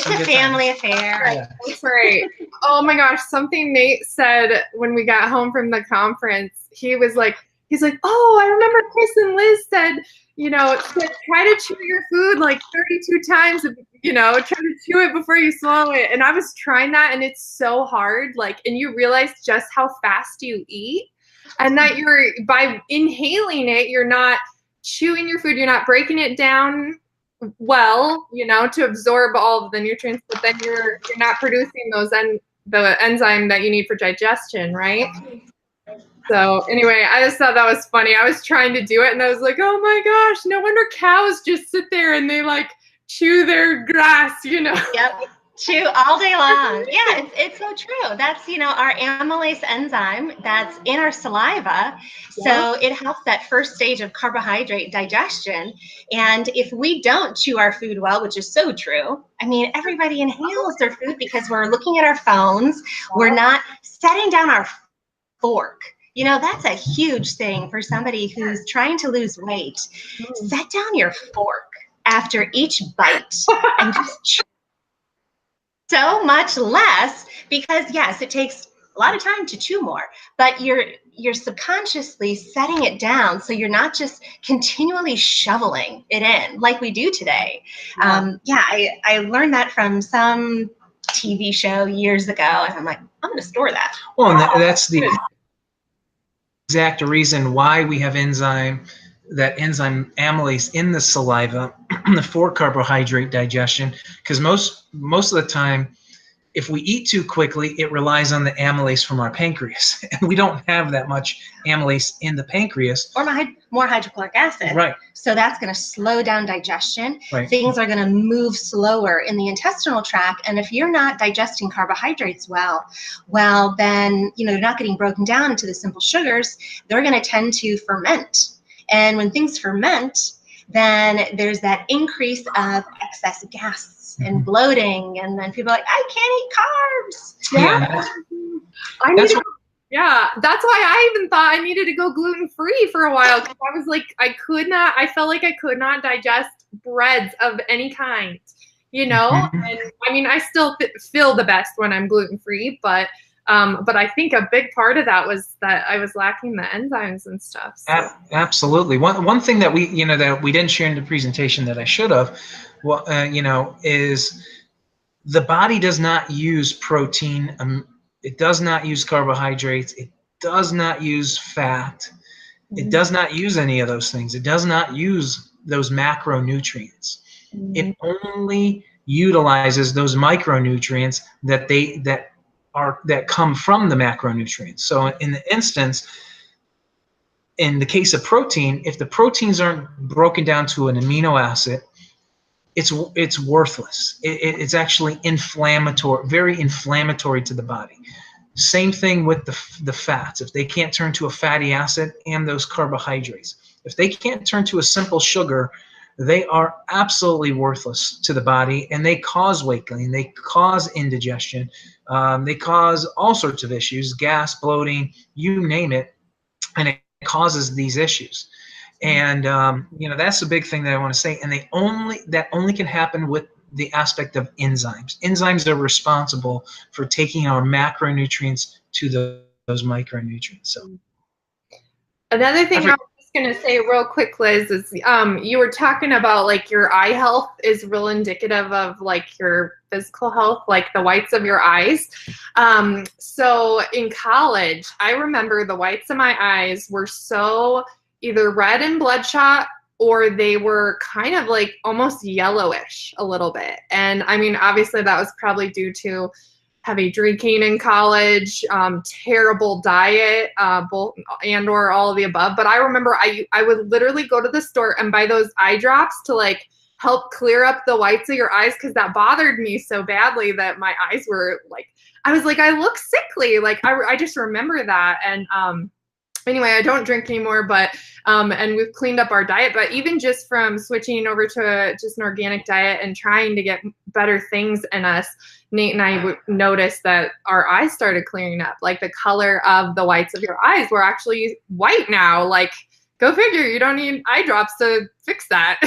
some a good family time. affair. Yeah. That's right. Oh my gosh, something Nate said when we got home from the conference. He's like, oh, I remember Chris and Liz said, you know, try to chew your food like 32 times, you know, try to chew it before you swallow it. And I was trying that, and it's so hard. Like, and you realize just how fast you eat, and that by inhaling it, you're not chewing your food, you're not breaking it down well, you know, to absorb all of the nutrients, but then you're not producing the enzyme that you need for digestion, right? So anyway, I just thought that was funny. I was trying to do it, and I was like, oh my gosh, no wonder cows just sit there and they like chew their grass, you know? Yep. Chew all day long. Yeah, it's so true. That's, our amylase enzyme that's in our saliva. So it helps that first stage of carbohydrate digestion. And if we don't chew our food well, which is so true, I mean, everybody inhales their food because we're looking at our phones. We're not setting down our fork. That's a huge thing for somebody who's trying to lose weight. Set down your fork after each bite and just chew so much less, because yes, it takes a lot of time to chew more, but you're subconsciously setting it down, so you're not just continually shoveling it in like we do today. I learned that from some TV show years ago, and I'm like, I'm going to store that. Well, and that's the exact reason why we have enzyme amylase in the saliva for carbohydrate digestion, because most of the time, if we eat too quickly, it relies on the amylase from our pancreas, and we don't have that much amylase in the pancreas. Or more hydrochloric acid. Right. So that's going to slow down digestion. Right. Things are going to move slower in the intestinal tract, and if you're not digesting carbohydrates well, then they're not getting broken down into the simple sugars. They're going to tend to ferment. And when things ferment, then there's that increase of excess gas and bloating, and then people are like, I can't eat carbs. That's why I even thought I needed to go gluten-free for a while, because I was like, I felt like I could not digest breads of any kind, and I mean, I still feel the best when I'm gluten-free, but I think a big part of that was that I was lacking the enzymes and stuff. So. Absolutely. One thing that we didn't share in the presentation that I should have, is the body does not use protein. It does not use carbohydrates. It does not use fat. It does not use any of those things. It does not use those macronutrients. It only utilizes those micronutrients that come from the macronutrients. So in the case of protein, if the proteins aren't broken down to an amino acid, it's worthless. It's actually inflammatory, very inflammatory to the body. Same thing with the fats. If they can't turn to a fatty acid, and those carbohydrates, if they can't turn to a simple sugar, they are absolutely worthless to the body, and they cause weight gain. They cause indigestion. They cause all sorts of issues, gas, bloating, you name it, and it causes these issues. And that's the big thing that I want to say. And that only can happen with the aspect of enzymes. Enzymes are responsible for taking our macronutrients to those micronutrients. So another thing I was just going to say real quick, Liz, is you were talking about like your eye health is real indicative of like your physical health, like the whites of your eyes. So in college, I remember the whites of my eyes were so either red and bloodshot, or they were kind of like almost yellowish a little bit. And I mean, obviously that was probably due to heavy drinking in college, terrible diet, both or all of the above. But I remember I would literally go to the store and buy those eye drops to like help clear up the whites of your eyes, because that bothered me so badly that my eyes were like, I was like, I look sickly. Like I just remember that. And anyway, I don't drink anymore, but and we've cleaned up our diet. But even just from switching over to just an organic diet and trying to get better things in us, Nate and I noticed that our eyes started clearing up. Like the color of the whites of your eyes were actually white now. Like, go figure, you don't need eye drops to fix that.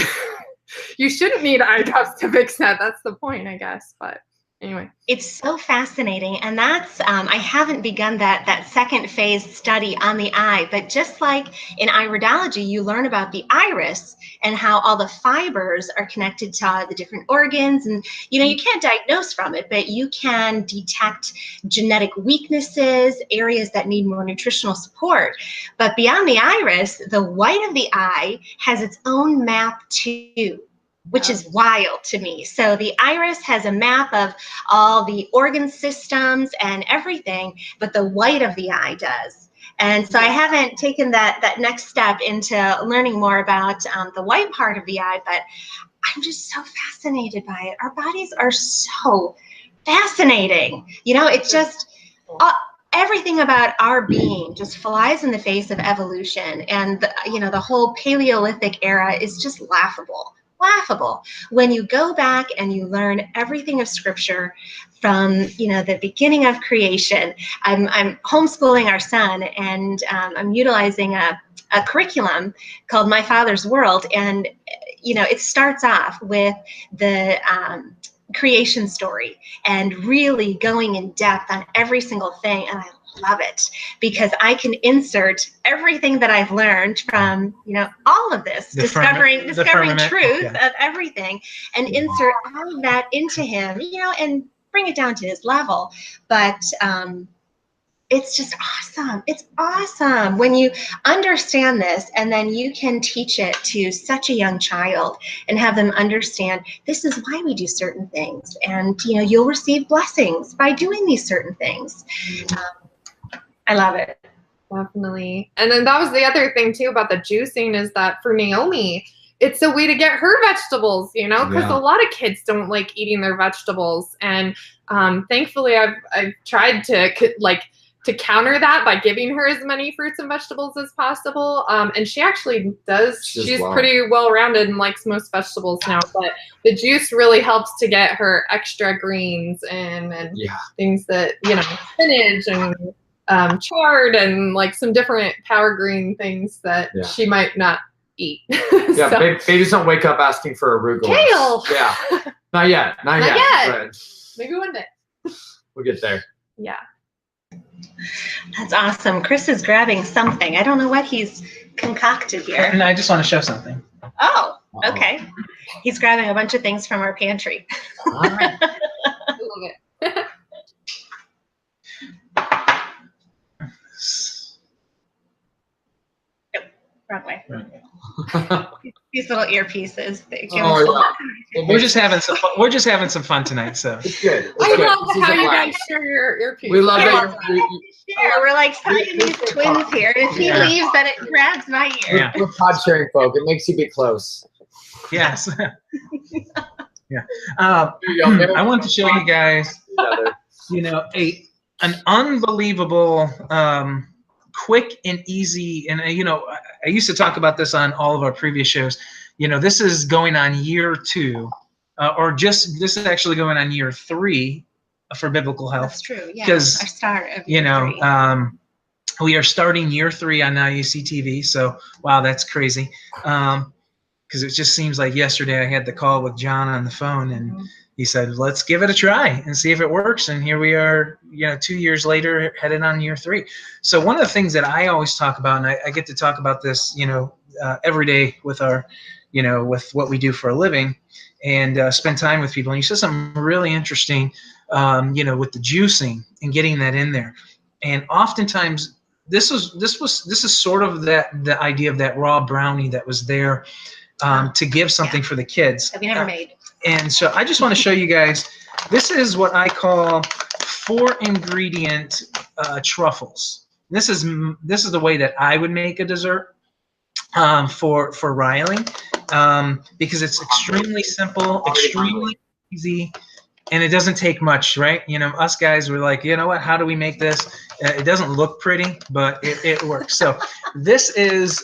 You shouldn't need eye drops to fix that. That's the point, I guess. But anyway. It's so fascinating. And that's, I haven't begun that second phase study on the eye, but just like in iridology, you learn about the iris and how all the fibers are connected to the different organs. And, you can't diagnose from it, but you can detect genetic weaknesses, areas that need more nutritional support. But beyond the iris, the white of the eye has its own map too, which is wild to me. So the iris has a map of all the organ systems and everything, but the white of the eye does. And so I haven't taken that next step into learning more about the white part of the eye, but I'm just so fascinated by it. Our bodies are so fascinating. You know, it's just everything about our being just flies in the face of evolution. And, you know, the whole Paleolithic era is just laughable. Laughable when you go back and you learn everything of Scripture from, you know, the beginning of creation. I'm homeschooling our son, and I'm utilizing a curriculum called My Father's World, and you know, it starts off with the creation story and really going in depth on every single thing, and I love it because I can insert everything that I've learned from, you know, all of this, discovering truth of everything, and insert all of that into him, you know, and bring it down to his level. But it's just awesome. It's awesome when you understand this, and then you can teach it to such a young child and have them understand this is why we do certain things, and you know, you'll receive blessings by doing these certain things. I love it. Definitely. And then that was the other thing too about the juicing, is that for Naomi, it's a way to get her vegetables, you know, because a lot of kids don't like eating their vegetables. And thankfully I've tried to counter that by giving her as many fruits and vegetables as possible. And she actually does. She's pretty well-rounded and likes most vegetables now. But the juice really helps to get her extra greens and things that, you know, spinach and chard and like some different power green things that she might not eat. Yeah, so. Babies don't wake up asking for arugula. Kale! Yeah. Not yet. Not yet. But maybe one day. We'll get there. Yeah. That's awesome. Chris is grabbing something. I don't know what he's concocted here. And I just want to show something. Oh, okay. He's grabbing a bunch of things from our pantry. All right. I love it. Wrong way. These little earpieces. We're just having some fun. We're just having some fun tonight. So it's good. I love how you guys share your earpieces. We love that. We're like Siamese twins here. And if he leaves, then it grabs my ear. Yeah. We're pod sharing folk. It makes you be close. Yes. Yeah. I want to show you guys, you know, an unbelievable, quick and easy, and you know, I used to talk about this on all of our previous shows. You know, this is going on year 2, this is actually going on year 3 for biblical health. That's true. Yeah. Because our start of you know, 3. We are starting year 3 on Now You See TV. So wow, that's crazy. Because it just seems like yesterday I had the call with John on the phone, and he said, let's give it a try and see if it works. And here we are, you know, 2 years later, headed on year 3. So one of the things that I always talk about, and I get to talk about this, you know, every day with our, you know, with what we do for a living, and spend time with people. And you said something really interesting, you know, with the juicing and getting that in there. And oftentimes this is sort of the idea of that raw brownie that was there to give something for the kids. That we never made. And so I just want to show you guys, this is what I call 4-ingredient truffles. This is the way that I would make a dessert for Riley, because it's extremely simple, extremely easy, and it doesn't take much, right? You know, us guys were like, you know what, how do we make this? It doesn't look pretty, but it works. So this is,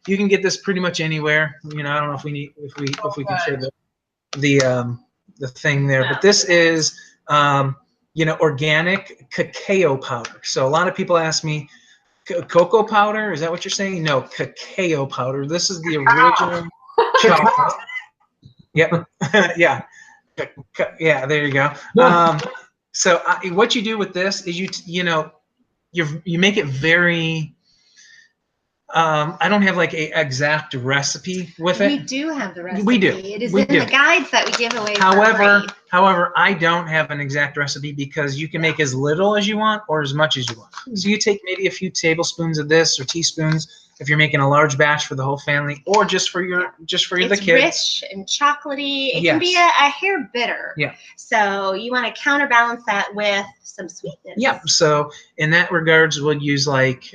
you can get this pretty much anywhere. You know, I don't know if we can show the thing there, but this is you know, organic cacao powder. So a lot of people ask me, cocoa powder, is that what you're saying? No, cacao powder. This is the original chocolate. Yep. Yeah. Yeah, there you go. So what you do with this is you make it very, I don't have like a exact recipe with it. We do have the recipe. We do. It is in the guides that we give away. However, I don't have an exact recipe, because you can make as little as you want or as much as you want. So you take maybe a few tablespoons of this, or teaspoons if you're making a large batch for the whole family, or just for the kids. It's rich and chocolatey. It can be a hair bitter. Yeah. So you want to counterbalance that with some sweetness. Yep. So in that regards, we'll use like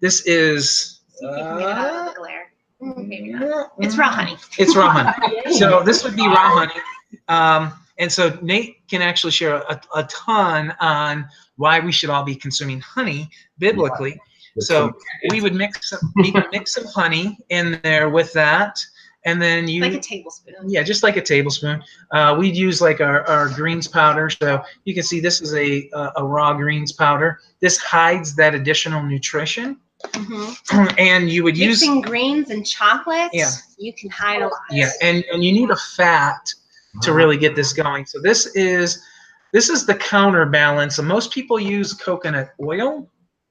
this is. See if you can get it out of the glare. Maybe not. It's raw honey. It's raw honey. So this would be raw honey. And so Nate can actually share a ton on why we should all be consuming honey biblically. Yeah. So we would mix some honey in there with that. And then you, like a tablespoon. Yeah, just like a tablespoon. We'd use like our greens powder. So you can see this is a raw greens powder. This hides that additional nutrition. Mm-hmm. And you would use mixing greens and chocolate. Yeah. You can hide a lot. Yeah, and you need a fat to really get this going. So this is the counterbalance. So most people use coconut oil.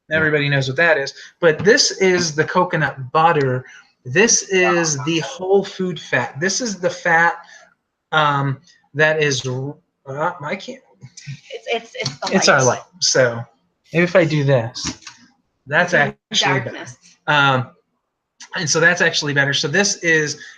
Everybody knows what that is. But this is the coconut butter. This is the whole food fat. This is the fat that is I can't. It's our light. So maybe if I do this, that's actually darkness. Better. And so that's actually better. So this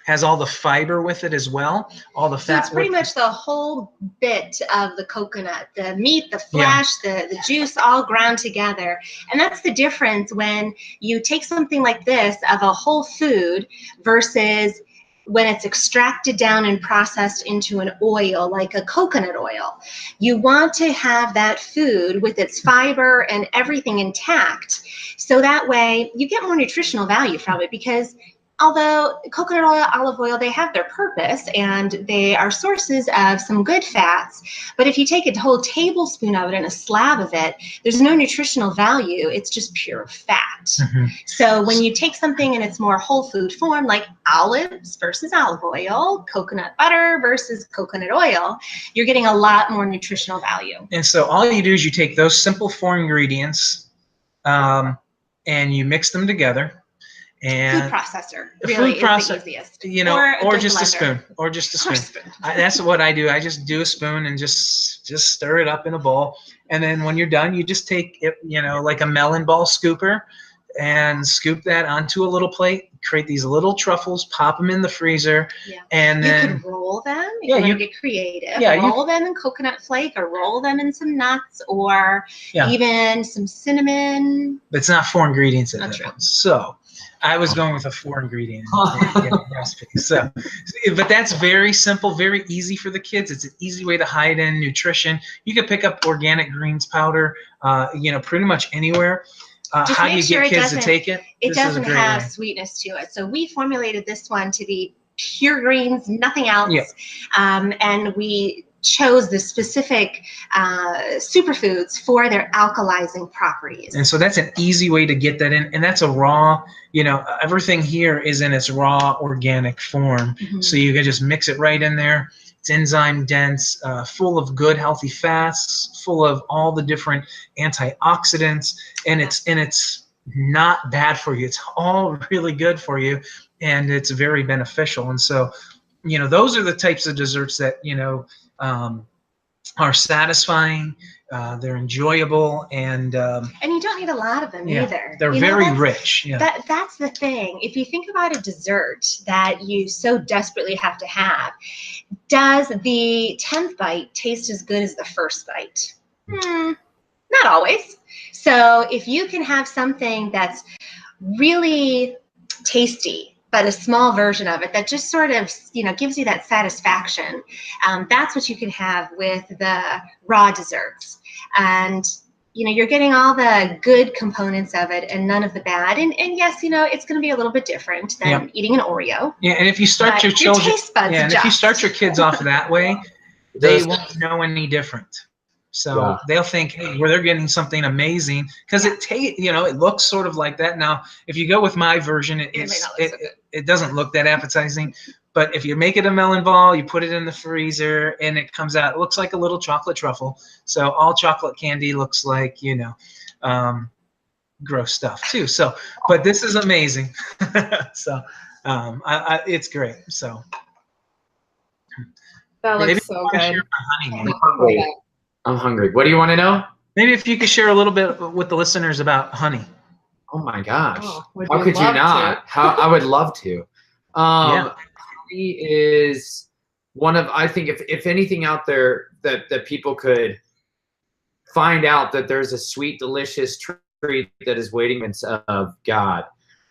has all the fiber with it as well, all the fat. So it's pretty much the whole bit of the coconut, the meat, the flesh, the juice, all ground together. And that's the difference when you take something like this of a whole food versus when it's extracted down and processed into an oil, like a coconut oil. You want to have that food with its fiber and everything intact, so that way you get more nutritional value from it, because although coconut oil, olive oil, they have their purpose and they are sources of some good fats, but if you take a whole tablespoon of it and a slab of it, there's no nutritional value. It's just pure fat. Mm-hmm. So when you take something in its more whole food form, like olives versus olive oil, coconut butter versus coconut oil, you're getting a lot more nutritional value. And so all you do is you take those simple 4 ingredients and you mix them together. And food processor really is the easiest. You know, or just a spoon. That's what I do. I just do a spoon and just stir it up in a bowl. And then when you're done, you just take it, you know, like a melon ball scooper, and scoop that onto a little plate. Create these little truffles, pop them in the freezer, and then you could roll them. If you want to get creative. Roll them in coconut flake, or roll them in some nuts, or even some cinnamon. But it's not 4 ingredients in That's it. true. So I was going with a 4 ingredient recipe. So, but that's very simple, very easy for the kids. It's an easy way to hide in nutrition. You can pick up organic greens powder, you know, pretty much anywhere. How do you get kids to take it? It doesn't have sweetness to it. So we formulated this one to be pure greens, nothing else. Yeah. And we chose the specific superfoods for their alkalizing properties. And so that's an easy way to get that in. And that's a raw, you know, everything here is in its raw organic form. Mm-hmm. So you can just mix it right in there. It's enzyme dense, full of good healthy fats, full of all the different antioxidants, and it's not bad for you. It's all really good for you, and it's very beneficial. And so, you know, those are the types of desserts that, you know, are satisfying. They're enjoyable, and you don't need a lot of them either. They're very rich. Yeah. That's the thing. If you think about a dessert that you so desperately have to have, does the 10th bite taste as good as the first bite? Not always. So if you can have something that's really tasty, but a small version of it that just sort of, you know, gives you that satisfaction, that's what you can have with the raw desserts. And, you know, you're getting all the good components of it and none of the bad. And yes, you know, it's going to be a little bit different than eating an Oreo. Yeah, and if you start your children, taste buds and if you start your kids off that way, they won't know any different. So they'll think, hey, well, they're getting something amazing because you know, it looks sort of like that. Now, if you go with my version, it doesn't look that appetizing. But if you make it a melon ball, you put it in the freezer, and it comes out, it looks like a little chocolate truffle. So all chocolate candy looks like, you know, gross stuff too. So, but this is amazing. So, it's great. So that looks so good. I'm hungry. What do you want to know? Maybe if you could share a little bit with the listeners about honey. Oh my gosh. How could you not? I would love to. Honey is one of, I think if anything out there that people could find out that there's a sweet, delicious treat that is waiting of God,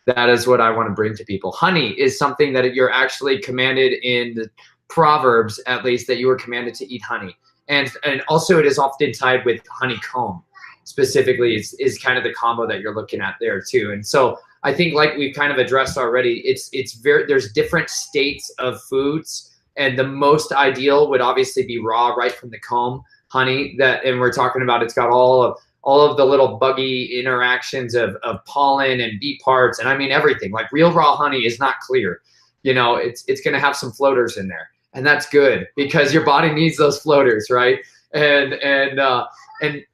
that is what I want to bring to people. Honey is something that you're actually commanded in Proverbs, at least, that you were commanded to eat honey. And also it is often tied with honeycomb specifically is kind of the combo that you're looking at there too. And so I think, like we've kind of addressed already, there's different states of foods, and the most ideal would obviously be raw, right from the comb honey and we're talking about, it's got all of the little buggy interactions of pollen and bee parts. And I mean, everything. Like real raw honey is not clear. You know, it's going to have some floaters in there. And that's good because your body needs those floaters, right? And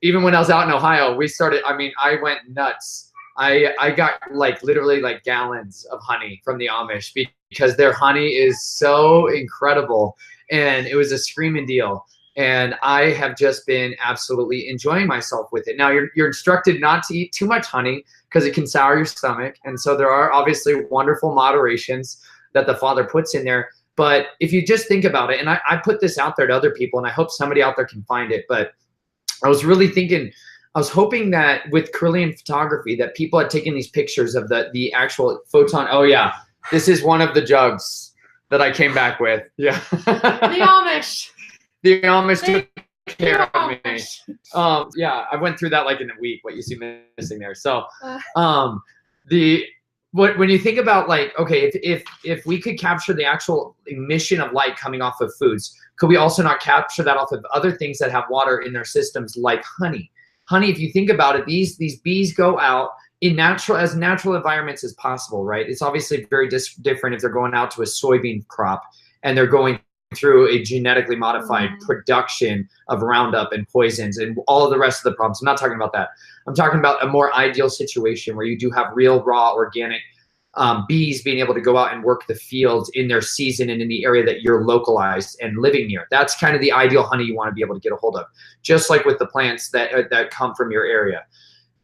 even when I was out in Ohio, I went nuts. I got literally gallons of honey from the Amish because their honey is so incredible, and it was a screaming deal. And I have just been absolutely enjoying myself with it. Now you're instructed not to eat too much honey because it can sour your stomach. And so there are obviously wonderful moderations that the Father puts in there. But if you just think about it, and I put this out there to other people, and I hope somebody out there can find it, but I was hoping that with Kirlian photography that people had taken these pictures of the actual photon. Oh yeah, this is one of the jugs that I came back with. Yeah. The Amish. The Amish took care of me. Yeah, I went through that in a week, what you see missing there. So when you think about okay, if we could capture the actual emission of light coming off of foods, could we also not capture that off of other things that have water in their systems, like honey? Honey, if you think about it, these bees go out in as natural environments as possible, right? It's obviously very different if they're going out to a soybean crop and they're going through a genetically modified production of Roundup and poisons and all of the rest of the problems. I'm not talking about that. I'm talking about a more ideal situation where you do have real, raw, organic bees being able to go out and work the fields in their season and in the area that you're localized and living near. That's kind of the ideal honey you want to be able to get a hold of, just like with the plants that come from your area.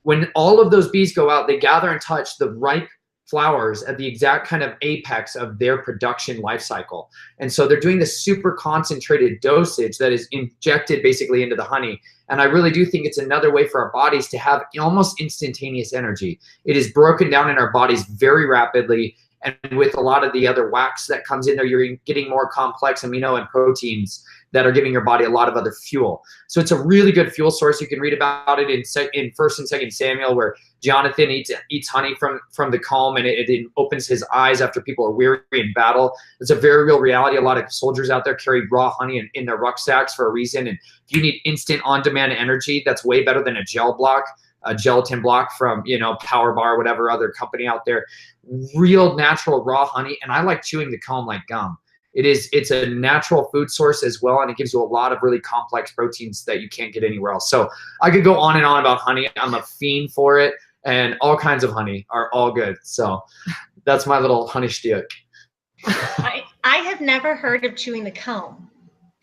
When all of those bees go out, they gather and touch the ripe flowers at the exact kind of apex of their production life cycle. And so they're doing this super concentrated dosage that is injected basically into the honey. And I really do think it's another way for our bodies to have almost instantaneous energy. It is broken down in our bodies very rapidly. And with a lot of the other wax that comes in there, you're getting more complex amino and proteins that are giving your body a lot of other fuel. So it's a really good fuel source. You can read about it in 1st and 2nd Samuel, where Jonathan eats honey from the comb, and it opens his eyes after people are weary in battle. It's a very real reality. A lot of soldiers out there carry raw honey in their rucksacks for a reason. And if you need instant on-demand energy, that's way better than a gelatin block from, Power Bar, whatever other company out there. Real natural raw honey. And I like chewing the comb like gum. It's a natural food source as well, and it gives you a lot of really complex proteins that you can't get anywhere else. So I could go on and on about honey. I'm a fiend for it, and all kinds of honey are all good. So that's my little honey shtick. I have never heard of chewing the comb.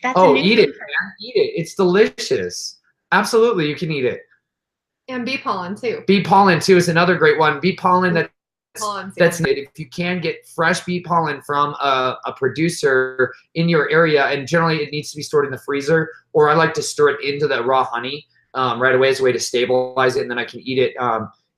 That's eat it, man. Eat it. It's delicious. Absolutely, you can eat it. And bee pollen too. Bee pollen too is another great one. Bee pollen that's if you can get fresh bee pollen from a producer in your area, and generally it needs to be stored in the freezer, or I like to stir it into the raw honey right away as a way to stabilize it, and then I can eat it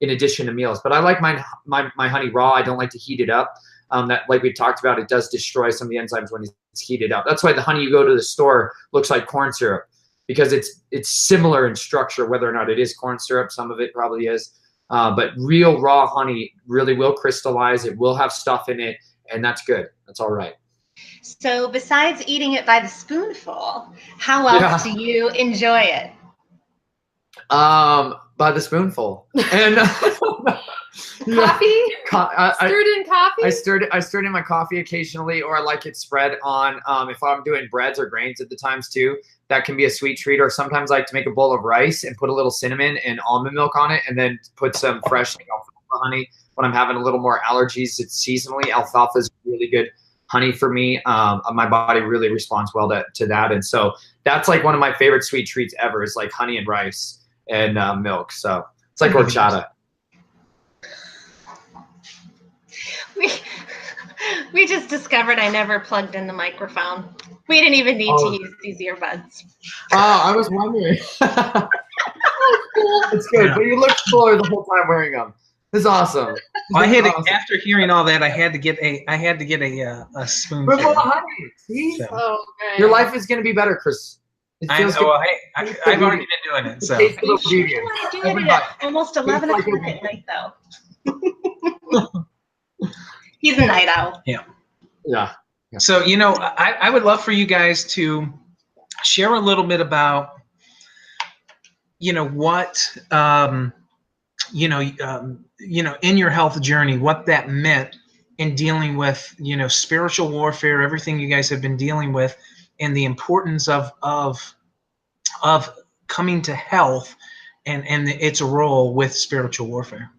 in addition to meals. But I like my honey raw. I don't like to heat it up. That, like we talked about, it does destroy some of the enzymes when it's heated up. That's why the honey you go to the store looks like corn syrup, because it's similar in structure, whether or not it is corn syrup. Some of it probably is. But real raw honey really will crystallize. It will have stuff in it, and that's good. That's all right. So besides eating it by the spoonful, how else do you enjoy it? By the spoonful. And coffee? Stirred in coffee? I stirred in my coffee occasionally, or I like it spread on, if I'm doing breads or grains at the times too. That can be a sweet treat. Or sometimes I like to make a bowl of rice and put a little cinnamon and almond milk on it, and then put some fresh alfalfa honey when I'm having a little more allergies. It's seasonally. Alfalfa is really good honey for me. My body really responds well to that. And so that's like one of my favorite sweet treats ever, is like honey and rice and milk. So it's like horchata. We just discovered I never plugged in the microphone. We didn't even need to use these earbuds. Oh, I was wondering. It's good, but you look cooler the whole time wearing them. It's awesome. Well, Awesome. after hearing all that, I had to get a spoon. But well, honey, see? So, Oh, good. Your life is going to be better, Chris. It I feels know. good. Well, hey, I've already been doing it. So Taste Are you of sure you obedience. want to do it Everybody. at almost 11 like o'clock obedience. at night, though? He's a night owl. Yeah. So, you know, I would love for you guys to share a little bit about, you know, what, you know, in your health journey, what that meant in dealing with, you know, spiritual warfare, everything you guys have been dealing with, and the importance of coming to health and its role with spiritual warfare.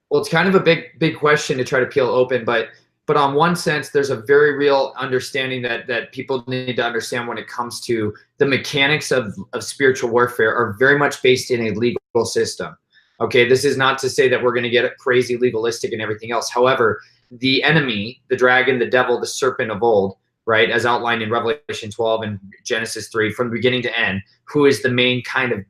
Well, it's kind of a big question to try to peel open, but on one sense, there's a very real understanding that people need to understand when it comes to the mechanics of spiritual warfare are very much based in a legal system. Okay, this is not to say that we're going to get crazy legalistic and everything else. However, the enemy, the dragon, the devil, the serpent of old, right, as outlined in Revelation 12 and Genesis 3, from beginning to end, who is the main kind of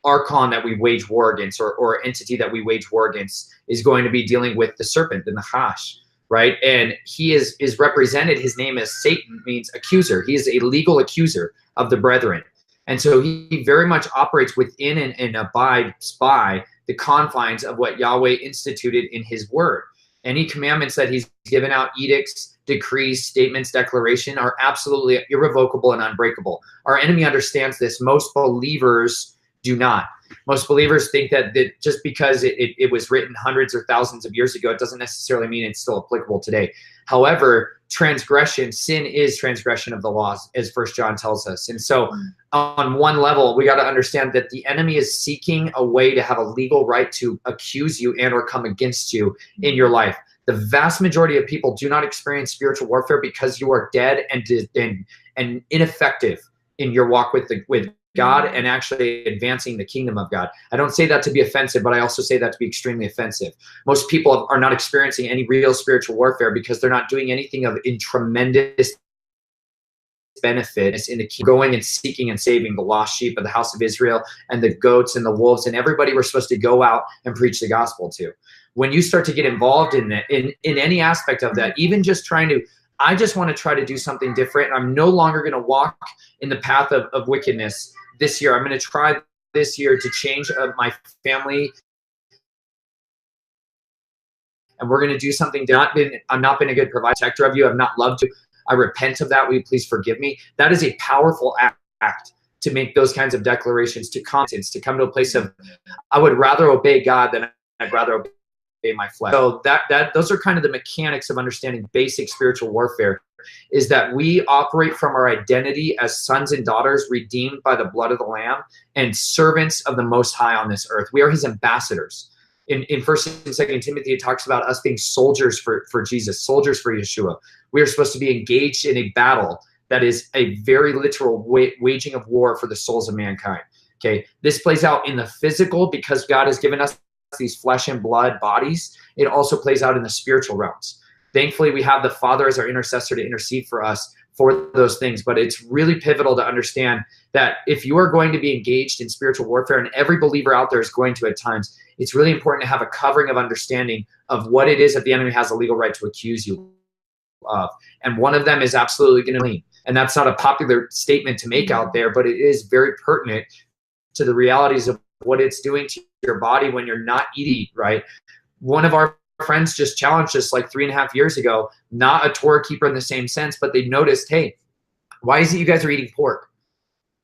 archon that we wage war against, or entity that we wage war against, is going to be dealing with the serpent, the Nachash, right? And he is represented, his name as Satan, means accuser. He is a legal accuser of the brethren. And so he very much operates within and abides by the confines of what Yahweh instituted in his word. Any commandments that he's given out, edicts, decrees, statements, declaration, are absolutely irrevocable and unbreakable. Our enemy understands this. Most believers do not. Most believers think that just because it was written hundreds or thousands of years ago, it doesn't necessarily mean it's still applicable today. However, transgression, sin is transgression of the laws, as 1 John tells us. And so on one level, we got to understand that the enemy is seeking a way to have a legal right to accuse you and or come against you in your life. The vast majority of people do not experience spiritual warfare because you are dead and ineffective in your walk with God and actually advancing the kingdom of God. I don't say that to be offensive, but I also say that to be extremely offensive. Most people are not experiencing any real spiritual warfare because they're not doing anything in tremendous benefit in the going and seeking and saving the lost sheep of the house of Israel and the goats and the wolves and everybody we're supposed to go out and preach the gospel to. When you start to get involved in that, in any aspect of that, even just trying to, I just want to try to do something different. I'm no longer going to walk in the path of wickedness this year. I'm going to try this year to change my family. And we're going to do something. I've not been a good protector of you. I've not loved you. I repent of that. Will you please forgive me? That is a powerful act to make those kinds of declarations, to come to a place of, I would rather obey God than I'd rather obey my flesh. So those are kind of the mechanics of understanding basic spiritual warfare, is that we operate from our identity as sons and daughters redeemed by the blood of the Lamb and servants of the Most High on this earth. We are his ambassadors. In 1st and 2nd Timothy, it talks about us being soldiers for Jesus, soldiers for Yeshua. We are supposed to be engaged in a battle that is a very literal waging of war for the souls of mankind. Okay, this plays out in the physical because God has given us these flesh and blood bodies. It also plays out in the spiritual realms. Thankfully, we have the Father as our intercessor to intercede for us for those things. But it's really pivotal to understand that if you are going to be engaged in spiritual warfare, and every believer out there is going to at times, it's really important to have a covering of understanding of what it is that the enemy has a legal right to accuse you of. And one of them is absolutely going to lean. And that's not a popular statement to make out there, but it is very pertinent to the realities of what it's doing to your body when you're not eating right. One of our friends just challenged us like 3.5 years ago, not a Torah keeper in the same sense, but they noticed, hey, why is it you guys are eating pork?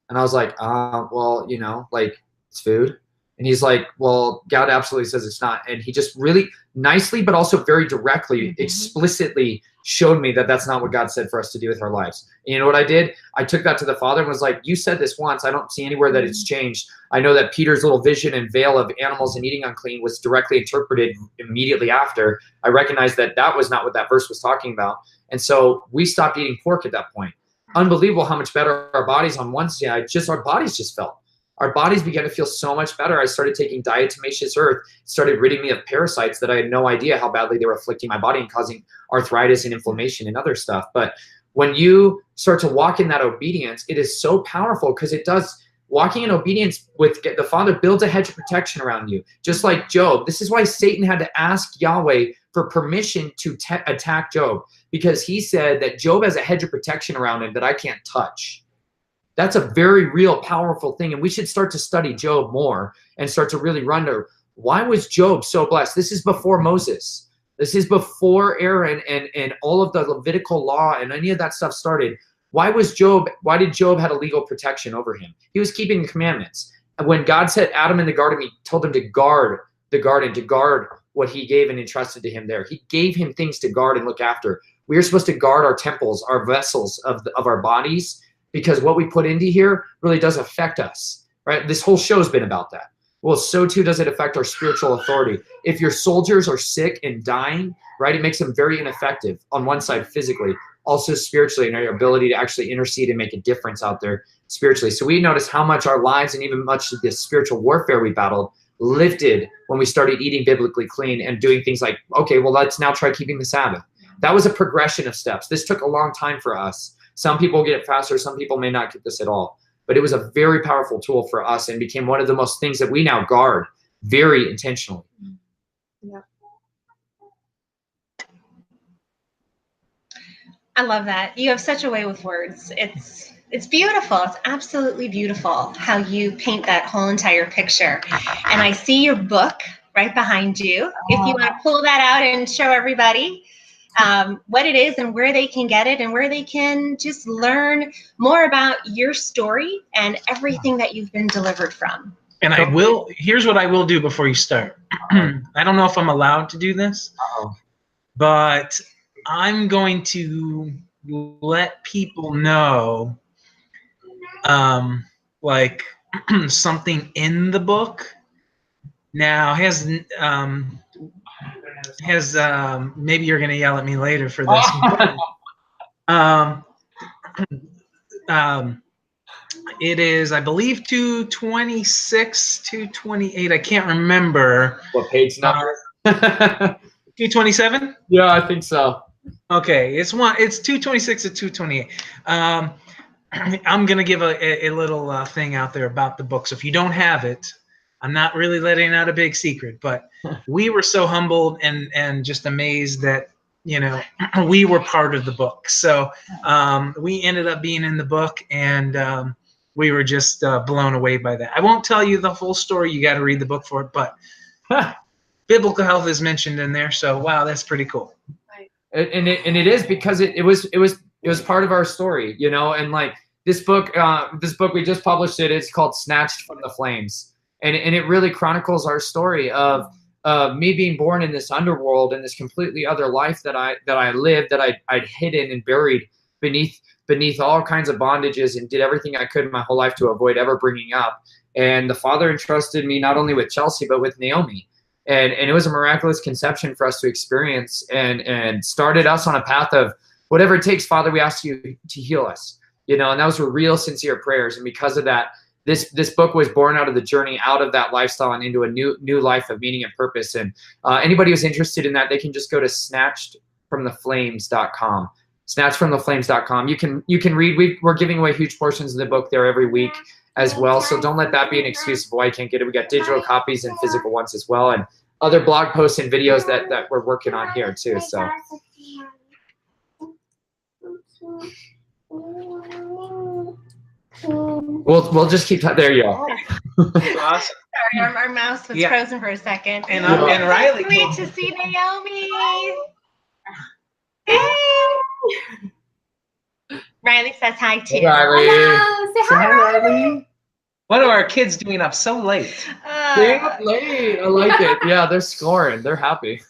And I was like, well, you know, like, it's food. And he's like, well, God absolutely says it's not. And he just really nicely, but also very directly, explicitly showed me that that's not what God said for us to do with our lives. And you know what I did? I took that to the Father and was like, you said this once. I don't see anywhere that it's changed. I know that Peter's little vision and veil of animals and eating unclean was directly interpreted immediately after. I recognized that that was not what that verse was talking about. And so we stopped eating pork at that point. Unbelievable how much better our bodies on one side, our bodies just felt. Our bodies began to feel so much better. I started taking diatomaceous earth, started ridding me of parasites that I had no idea how badly they were afflicting my body and causing arthritis and inflammation and other stuff. But when you start to walk in that obedience, it is so powerful because it does walking in obedience with the Father builds a hedge of protection around you, just like Job. This is why Satan had to ask Yahweh for permission to attack Job, because he said that Job has a hedge of protection around him that I can't touch. That's a very real, powerful thing. And we should start to study Job more and start to really wonder, why was Job so blessed? This is before Moses. This is before Aaron and all of the Levitical law and any of that stuff started. Why did Job have a legal protection over him? He was keeping the commandments. And when God set Adam in the garden, he told him to guard the garden, to guard what he gave and entrusted to him there. He gave him things to guard and look after. We are supposed to guard our temples, our vessels of our bodies, because what we put into here really does affect us, right? This whole show has been about that. Well, so too does it affect our spiritual authority. If your soldiers are sick and dying, right, it makes them very ineffective on one side physically, also spiritually, in our ability to actually intercede and make a difference out there spiritually. So we noticed how much our lives and even much of the spiritual warfare we battled lifted when we started eating biblically clean and doing things like, okay, well, let's now try keeping the Sabbath. That was a progression of steps. This took a long time for us. Some people get it faster. Some people may not get this at all. But it was a very powerful tool for us and became one of the most things that we now guard very intentionally. Yeah. I love that. You have such a way with words. It's beautiful. It's absolutely beautiful how you paint that whole entire picture. And I see your book right behind you. If you want to pull that out and show everybody what it is and where they can get it and where they can just learn more about your story and everything that you've been delivered from. And here's what I will do before you start. I don't know if I'm allowed to do this, but I'm going to let people know like something in the book now has maybe you're going to yell at me later for this. It is, I believe, 226, 228. I can't remember. What page number? 227? Yeah, I think so. Okay, it's 226 to 228. I'm gonna give a little thing out there about the book. So if you don't have it, I'm not really letting out a big secret, but we were so humbled and just amazed that, you know, we were part of the book. So we ended up being in the book, and we were just blown away by that. I won't tell you the full story. You got to read the book for it, but biblical health is mentioned in there. So wow, that's pretty cool. And it is because it was part of our story, you know. And like this book we just published it. It's called Snatched from the Flames, and it really chronicles our story of me being born in this underworld and this completely other life that I lived, that I'd hidden and buried beneath all kinds of bondages, and did everything I could in my whole life to avoid ever bringing up. And the Father entrusted me not only with Chelsea but with Naomi. And it was a miraculous conception for us to experience, and started us on a path of whatever it takes, Father, we ask you to heal us, you know. And those were real, sincere prayers. And because of that, this book was born out of the journey out of that lifestyle and into a new life of meaning and purpose. And anybody who's interested in that, they can just go to snatchedfromtheflames.com. Snatchedfromtheflames.com. You can read. We're giving away huge portions of the book there every week as well. So don't let that be an excuse of why you can't get it. We got digital copies and physical ones as well, and other blog posts and videos that we're working on here too. So we'll just keep there you go. Awesome. Sorry, our mouse was frozen for a second. And Riley. Sweet to see Naomi. Hey. Riley says hi too. Hey, Riley. Hello. Say hi, Riley. What are our kids doing up so late? Staying up late. I like it. Yeah, they're scoring. They're happy.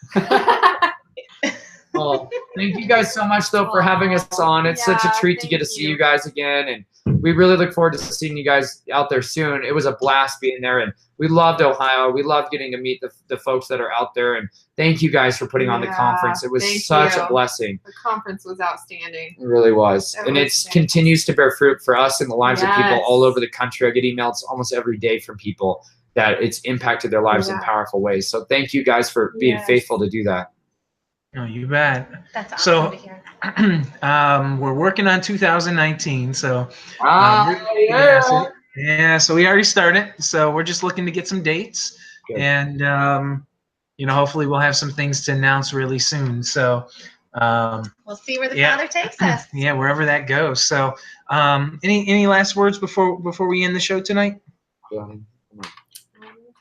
Oh, thank you guys so much, though, for having us on. It's such a treat to get to see you guys again, and we really look forward to seeing you guys out there soon. It was a blast being there, and we loved Ohio. We loved getting to meet the folks that are out there, and thank you guys for putting on the conference. It was such a blessing. The conference was outstanding. It really was. And it continues to bear fruit for us in the lives of people all over the country. I get emails almost every day from people that it's impacted their lives in powerful ways. So thank you guys for being faithful to do that. No, you bet. That's awesome to hear. We're working on 2019. So Yeah, so we already started. So we're just looking to get some dates. Good. And, hopefully we'll have some things to announce really soon. So we'll see where the Father takes us. Yeah, wherever that goes. So any last words before we end the show tonight? I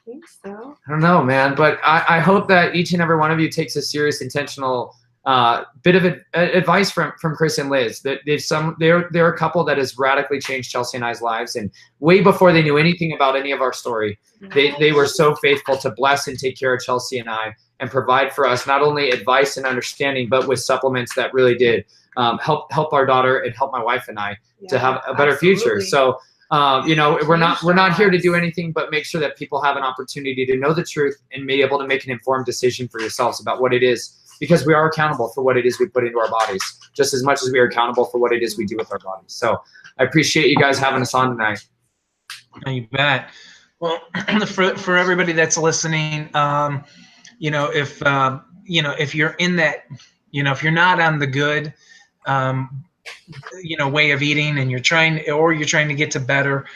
think so. I don't know, man, but I hope that each and every one of you takes a serious, intentional bit of advice from Chris and Liz. That they're a couple that has radically changed Chelsea and I's lives, and way before they knew anything about any of our story, they were so faithful to bless and take care of Chelsea and I, and provide for us not only advice and understanding, but with supplements that really did help our daughter and help my wife and I to have a better future. So. We're not here to do anything but make sure that people have an opportunity to know the truth and be able to make an informed decision for yourselves about what it is, because we are accountable for what it is we put into our bodies, just as much as we are accountable for what it is we do with our bodies. So I appreciate you guys having us on tonight. You bet. Well, for everybody that's listening, if you're in that, if you're not on the good, way of eating, and you're trying to get to better,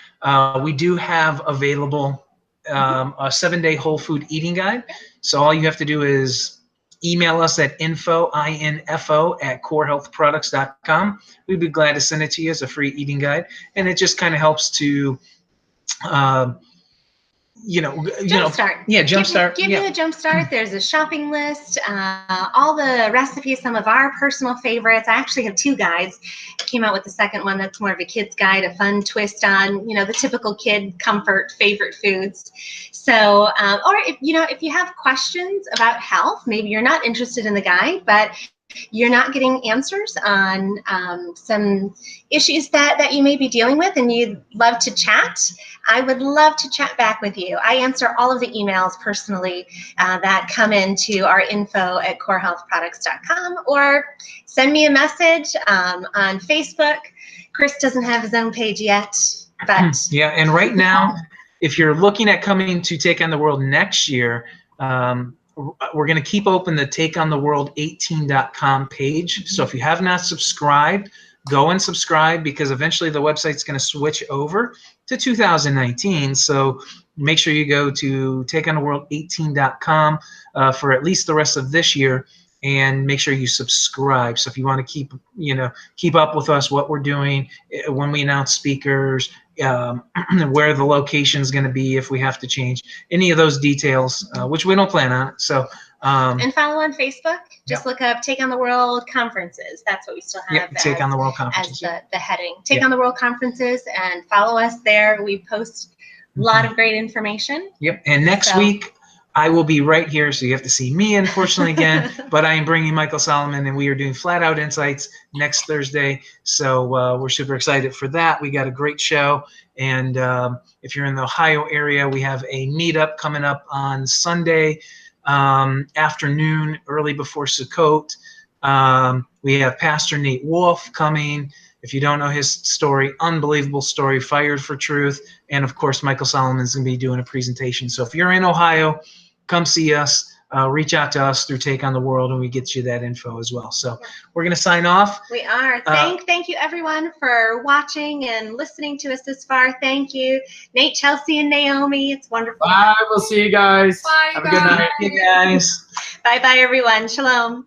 we do have available a 7-day whole food eating guide. So all you have to do is email us at info@corehealthproducts.com. We'd be glad to send it to you as a free eating guide, and it just kind of helps to Jumpstart. Yeah, jumpstart. Give you a jumpstart. There's a shopping list, all the recipes, some of our personal favorites. I actually have 2 guides. I came out with the second one that's more of a kid's guide, a fun twist on, the typical kid comfort favorite foods. So, or if you have questions about health, maybe you're not interested in the guide, but you're not getting answers on some issues that you may be dealing with, and you'd love to chat, I would love to chat back with you. I answer all of the emails personally that come into our info@corehealthproducts.com, or send me a message on Facebook. Chris doesn't have his own page yet, but yeah. And right now, if you're looking at coming to Take on the World next year, we're going to keep open the takeontheworld18.com page. So if you have not subscribed, go and subscribe, because eventually the website's going to switch over to 2019. So make sure you go to takeontheworld18.com for at least the rest of this year, and make sure you subscribe. So if you want to keep up with us, what we're doing, when we announce speakers, where the location is going to be, if we have to change any of those details, which we don't plan on. So and follow on Facebook. Just look up Take on the World Conferences. That's what we still have. Take on the World Conferences as the heading. Take on the World Conferences, and follow us there. We post a lot of great information. Yep. And next week, I will be right here, so you have to see me, unfortunately, again. But I am bringing Michael Solomon, and we are doing Flat Out Insights next Thursday. So we're super excited for that. We got a great show. And if you're in the Ohio area, we have a meetup coming up on Sunday afternoon, early before Sukkot. We have Pastor Nate Wolf coming. If you don't know his story, unbelievable story, fired for truth. And, of course, Michael Solomon is going to be doing a presentation. So if you're in Ohio, come see us. Reach out to us through Take on the World, and we get you that info as well. So we're going to sign off. We are. Thank you, everyone, for watching and listening to us this far. Thank you, Nate, Chelsea, and Naomi. It's wonderful. Bye. We'll see you guys. Bye, Have a good night. Hey, guys. Bye-bye, everyone. Shalom.